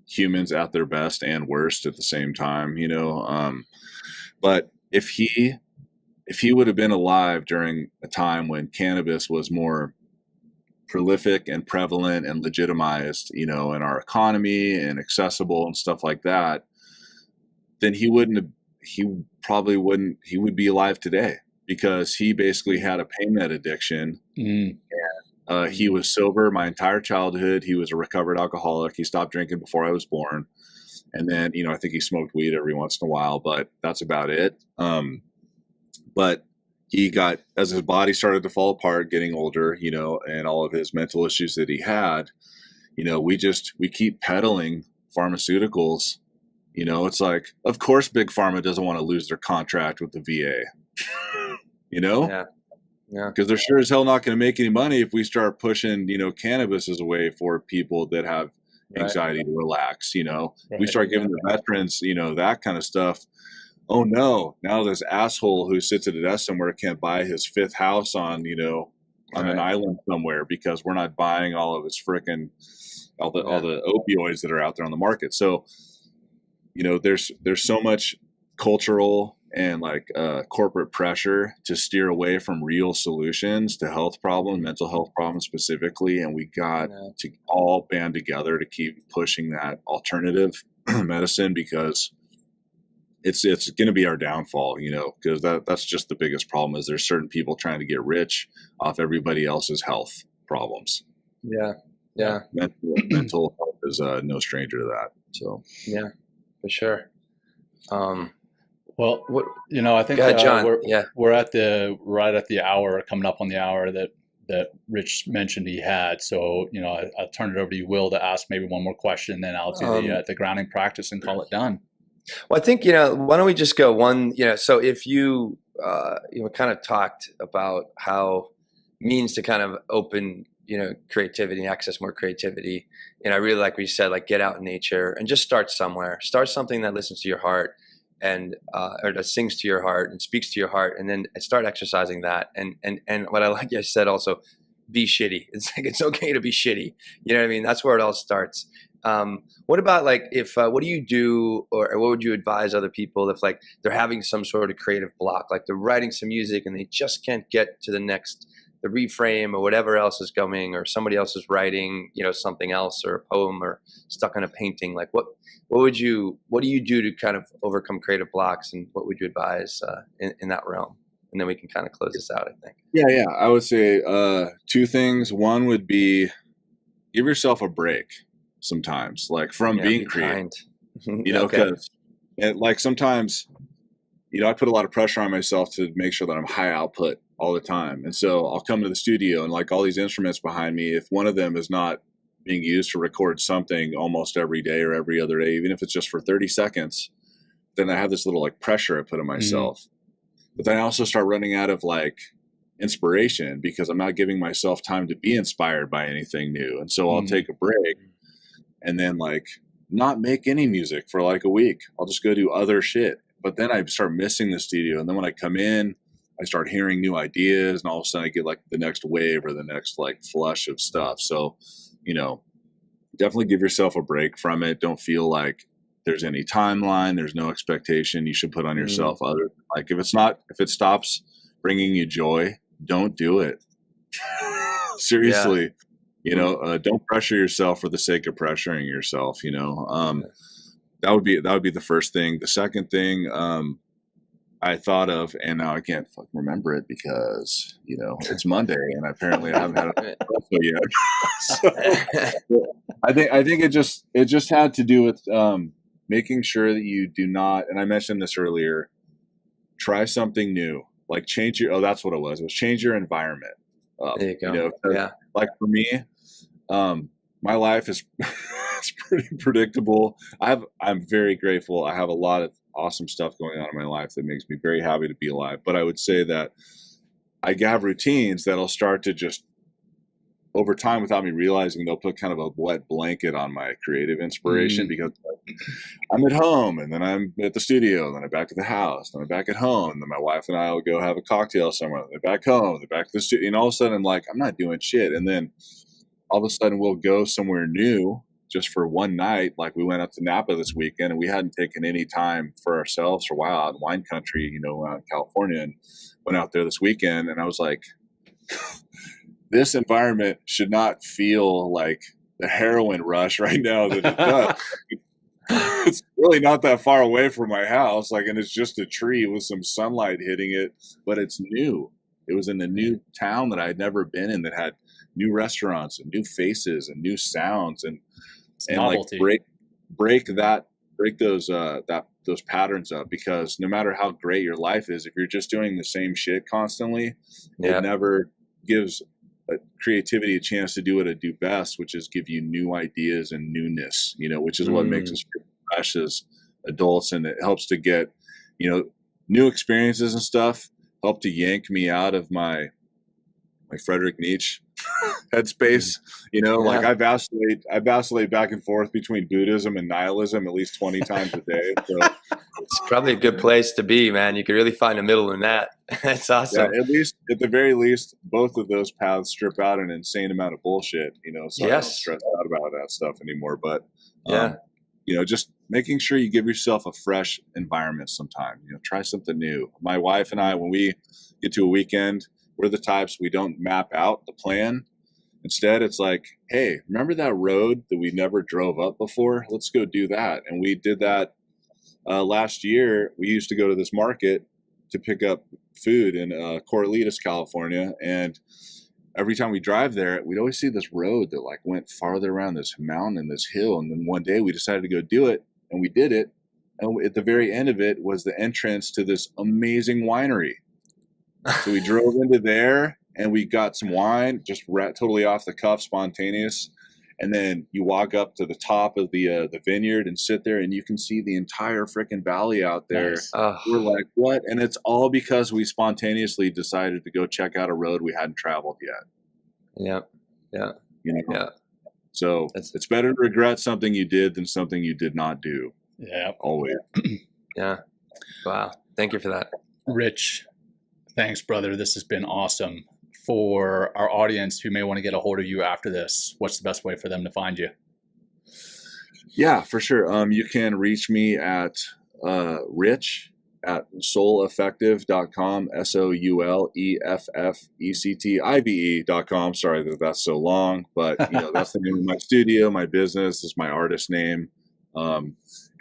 humans at their best and worst at the same time, but if he would have been alive during a time when cannabis was more prolific and prevalent and legitimized, in our economy and accessible and stuff like that, then he would be alive today. Because he basically had a pain med addiction. And, he was sober my entire childhood. He was a recovered alcoholic. He stopped drinking before I was born. And then, I think he smoked weed every once in a while, but that's about it. But he got, as his body started to fall apart, getting older, and all of his mental issues that he had, we keep peddling pharmaceuticals. It's like, of course, Big Pharma doesn't want to lose their contract with the VA. Yeah. Because they're sure as hell not going to make any money if we start pushing, cannabis as a way for people that have anxiety to relax. We start giving the veterans, that kind of stuff. Oh no! Now this asshole who sits at a desk somewhere can't buy his fifth house on, on an island somewhere because we're not buying all of his frickin' all the opioids that are out there on the market. So, there's so much cultural and corporate pressure to steer away from real solutions to health problems, mental health problems specifically. And we got to all band together to keep pushing that alternative medicine, because it's going to be our downfall, because that's just the biggest problem is there's certain people trying to get rich off everybody else's health problems. Yeah. Mental health is no stranger to that. So, yeah, for sure. Well, I think John. We're at the hour, coming up on the hour that Rich mentioned he had. So, I'll turn it over to you, Will, to ask maybe one more question, then I'll do the grounding practice and call it done. Well, I think, why don't we just go one, so if you, kind of talked about how means to kind of open, creativity and access more creativity. I really like what you said, get out in nature and just start somewhere. Start something that listens to your heart and or that sings to your heart and speaks to your heart, and then start exercising that. And what I like, I said also, be shitty. It's okay to be shitty. You know what I mean? That's where it all starts. What about if what do you do, or what would you advise other people if they're having some sort of creative block, they're writing some music and they just can't get to the reframe or whatever else is going, or somebody else is writing, something else, or a poem, or stuck on a painting? What do you do to kind of overcome creative blocks, and what would you advise in that realm? And then we can kind of close this out, I think. Yeah. I would say two things. One would be give yourself a break sometimes, from being creative, because sometimes, I put a lot of pressure on myself to make sure that I'm high output all the time. And so I'll come to the studio and like all these instruments behind me, if one of them is not being used to record something almost every day or every other day, even if it's just for 30 seconds, then I have this little like pressure I put on myself. But then I also start running out of like inspiration because I'm not giving myself time to be inspired by anything new. And so I'll take a break and then like not make any music for like a week. I'll just go do other shit. But then I start missing the studio. And then when I come in, I start hearing new ideas, and all of a sudden I get like the next wave or the next like flush of stuff. So, definitely give yourself a break from it. Don't feel like there's any timeline. There's no expectation you should put on yourself. Other like if it stops bringing you joy, don't do it. Seriously, don't pressure yourself for the sake of pressuring yourself. That would be the first thing. The second thing I thought of, and now I can't fucking remember it because it's Monday, and apparently I haven't had a espresso yet. So, I think it just had to do with making sure that you do not. And I mentioned this earlier. Try something new. Like change your. Oh, that's what it was. It was change your environment. There you go. Like for me, my life is it's pretty predictable. I'm very grateful. I have a lot of awesome stuff going on in my life that makes me very happy to be alive. But I would say that I have routines that'll start to just over time, without me realizing, they'll put kind of a wet blanket on my creative inspiration because I'm at home and then I'm at the studio, and then I'm back at the house, then I'm back at home, and then my wife and I will go have a cocktail somewhere, then back home, then back to the studio, and all of a sudden I'm like, I'm not doing shit. And then all of a sudden we'll go somewhere new just for one night. Like we went up to Napa this weekend, and we hadn't taken any time for ourselves for a while out in wine country, out in California, and went out there this weekend. And I was like, this environment should not feel like the heroin rush right now that it does. It's really not that far away from my house. Like, and it's just a tree with some sunlight hitting it, but it's new. It was in a new town that I had never been in, that had new restaurants and new faces and new sounds, and novelty. Like break those patterns up, because no matter how great your life is, if you're just doing the same shit constantly, it never gives creativity a chance to do what it do best, which is give you new ideas and newness, which is what makes us fresh as adults. And it helps to get, new experiences and stuff help to yank me out of my Frederick Nietzsche headspace. Like I vacillate back and forth between Buddhism and nihilism at least 20 times a day. So it's probably a good place to be, man. You could really find a middle in that. That's awesome. Yeah, at the very least, both of those paths strip out an insane amount of bullshit, so I don't stress out about that stuff anymore. But just making sure you give yourself a fresh environment sometime. Try something new. My wife and I, when we get to a weekend, we're the types, we don't map out the plan. Instead, it's like, hey, remember that road that we never drove up before? Let's go do that. And we did that last year. We used to go to this market to pick up food in Corralitos, California. And every time we drive there, we'd always see this road that like went farther around this mountain and this hill. And then one day we decided to go do it, and we did it. And at the very end of it was the entrance to this amazing winery. So we drove into there and we got some wine, just totally off the cuff, spontaneous. And then you walk up to the top of the vineyard and sit there, and you can see the entire freaking valley out there. Nice. We're like, what? And it's all because we spontaneously decided to go check out a road we hadn't traveled yet. Yeah. So it's better to regret something you did than something you did not do. Yeah. Always. Yeah. Wow. Thank you for that. Rich, thanks, brother. This has been awesome. For our audience who may want to get a hold of you after this, what's the best way for them to find you? Yeah, for sure. You can reach me at Rich at souleffective.com, souleffective.com. Sorry that's so long, but that's the name of my studio, my business. This is my artist name. And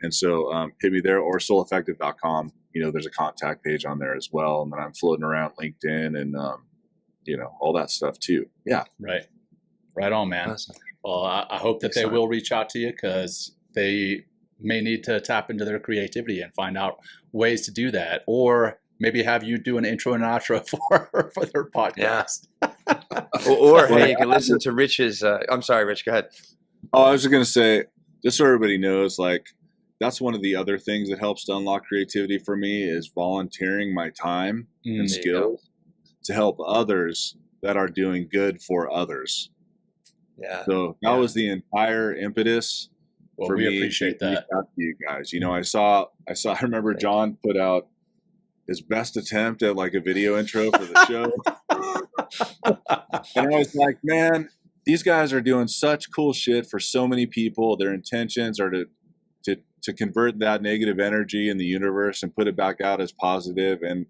so hit me there, or souleffective.com. There's a contact page on there as well. And then I'm floating around LinkedIn and, all that stuff too. Yeah. Right on, man. Awesome. Well, I hope that they will reach out to you, because they may need to tap into their creativity and find out ways to do that, or maybe have you do an intro and outro for their podcast. Or hey, you can listen to Rich's. I'm sorry, Rich. Go ahead. Oh, I was just gonna say, just so everybody knows, like that's one of the other things that helps to unlock creativity for me is volunteering my time and skills to help others that are doing good for others. Yeah. So that was the entire impetus for we me appreciate to reach that. out to you guys. You know, I remember John put out his best attempt at like a video intro for the show. And I was like, man, these guys are doing such cool shit for so many people. Their intentions are to convert that negative energy in the universe and put it back out as positive. And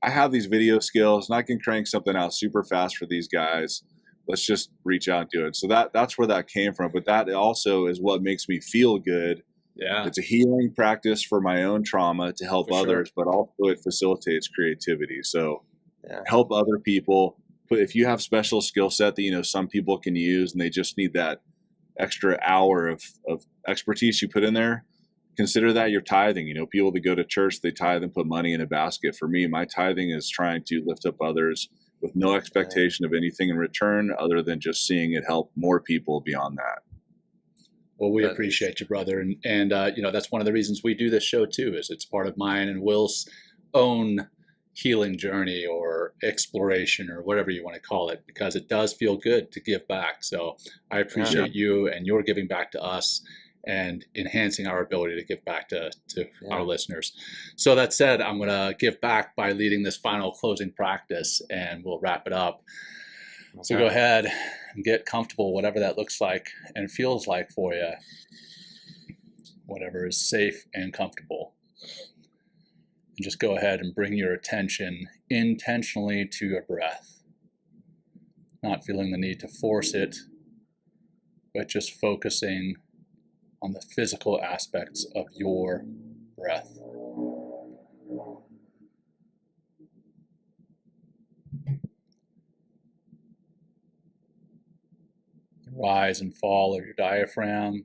I have these video skills and I can crank something out super fast for these guys. Let's just reach out and do it. So that's where that came from. But that also is what makes me feel good. Yeah. It's a healing practice for my own trauma to help others, but also it facilitates creativity. So help other people. But if you have special skill set that, you know, some people can use and they just need that extra hour of expertise you put in there, consider that your tithing. You know, people that go to church, they tithe and put money in a basket. For me, my tithing is trying to lift up others with no expectation of anything in return other than just seeing it help more people beyond that. Well, we appreciate you, brother. And you know, that's one of the reasons we do this show too, is it's part of mine and Will's own healing journey or exploration or whatever you want to call it, because it does feel good to give back. So I appreciate you and your giving back to us and enhancing our ability to give back to our listeners. So that said, I'm going to give back by leading this final closing practice and we'll wrap it up. So go ahead and get comfortable, whatever that looks like and feels like for you, whatever is safe and comfortable. And just go ahead and bring your attention intentionally to your breath, not feeling the need to force it, but just focusing on the physical aspects of your breath. The rise and fall of your diaphragm,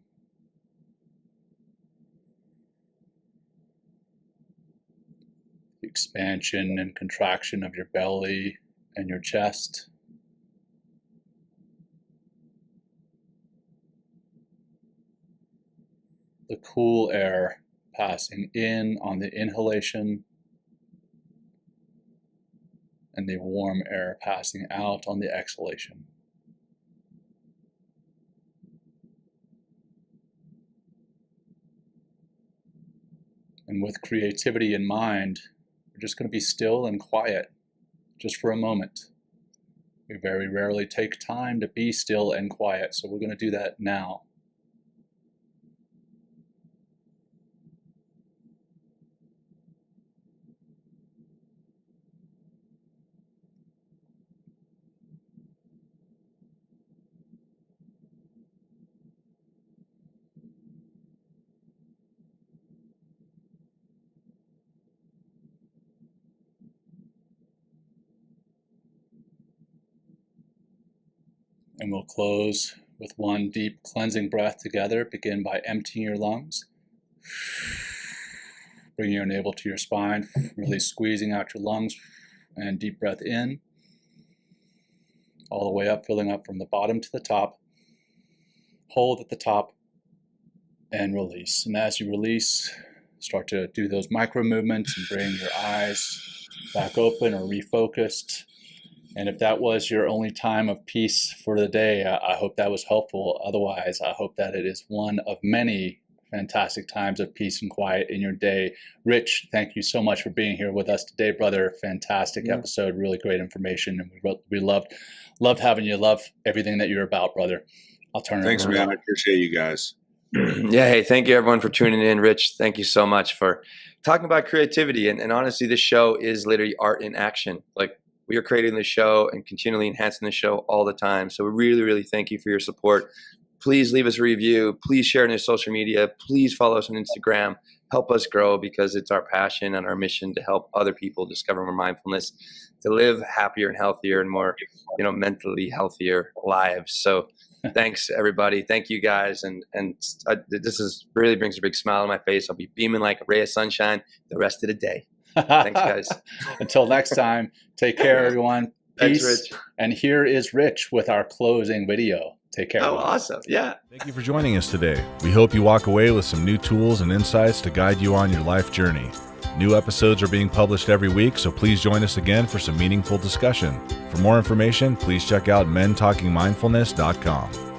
the expansion and contraction of your belly and your chest. The cool air passing in on the inhalation and the warm air passing out on the exhalation. And with creativity in mind, we're just going to be still and quiet just for a moment. We very rarely take time to be still and quiet, so we're going to do that now. And we'll close with one deep cleansing breath together. Begin by emptying your lungs. Bringing your navel to your spine, really squeezing out your lungs, and deep breath in. All the way up, filling up from the bottom to the top. Hold at the top and release. And as you release, start to do those micro movements and bring your eyes back open or refocused. And if that was your only time of peace for the day, I hope that was helpful. Otherwise, I hope that it is one of many fantastic times of peace and quiet in your day. Rich, thank you so much for being here with us today, brother. Fantastic episode, really great information. And we loved having you. Love everything that you're about, brother. I'll turn it over. Thanks, man. I appreciate you guys. Yeah. Hey, thank you everyone for tuning in. Rich, thank you so much for talking about creativity. And honestly, this show is literally art in action. Like, we are creating the show and continually enhancing the show all the time. So we really, really thank you for your support. Please leave us a review. Please share it on your social media. Please follow us on Instagram. Help us grow, because it's our passion and our mission to help other people discover more mindfulness, to live happier and healthier and more, mentally healthier lives. So Thanks, everybody. Thank you, guys. And this is really brings a big smile on my face. I'll be beaming like a ray of sunshine the rest of the day. Thanks, guys. Until next time, take care, everyone. Peace. Thanks, Rich. And here is Rich with our closing video. Take care. Oh, awesome. Yeah. Thank you for joining us today. We hope you walk away with some new tools and insights to guide you on your life journey. New episodes are being published every week, so please join us again for some meaningful discussion. For more information, please check out mentalkingmindfulness.com.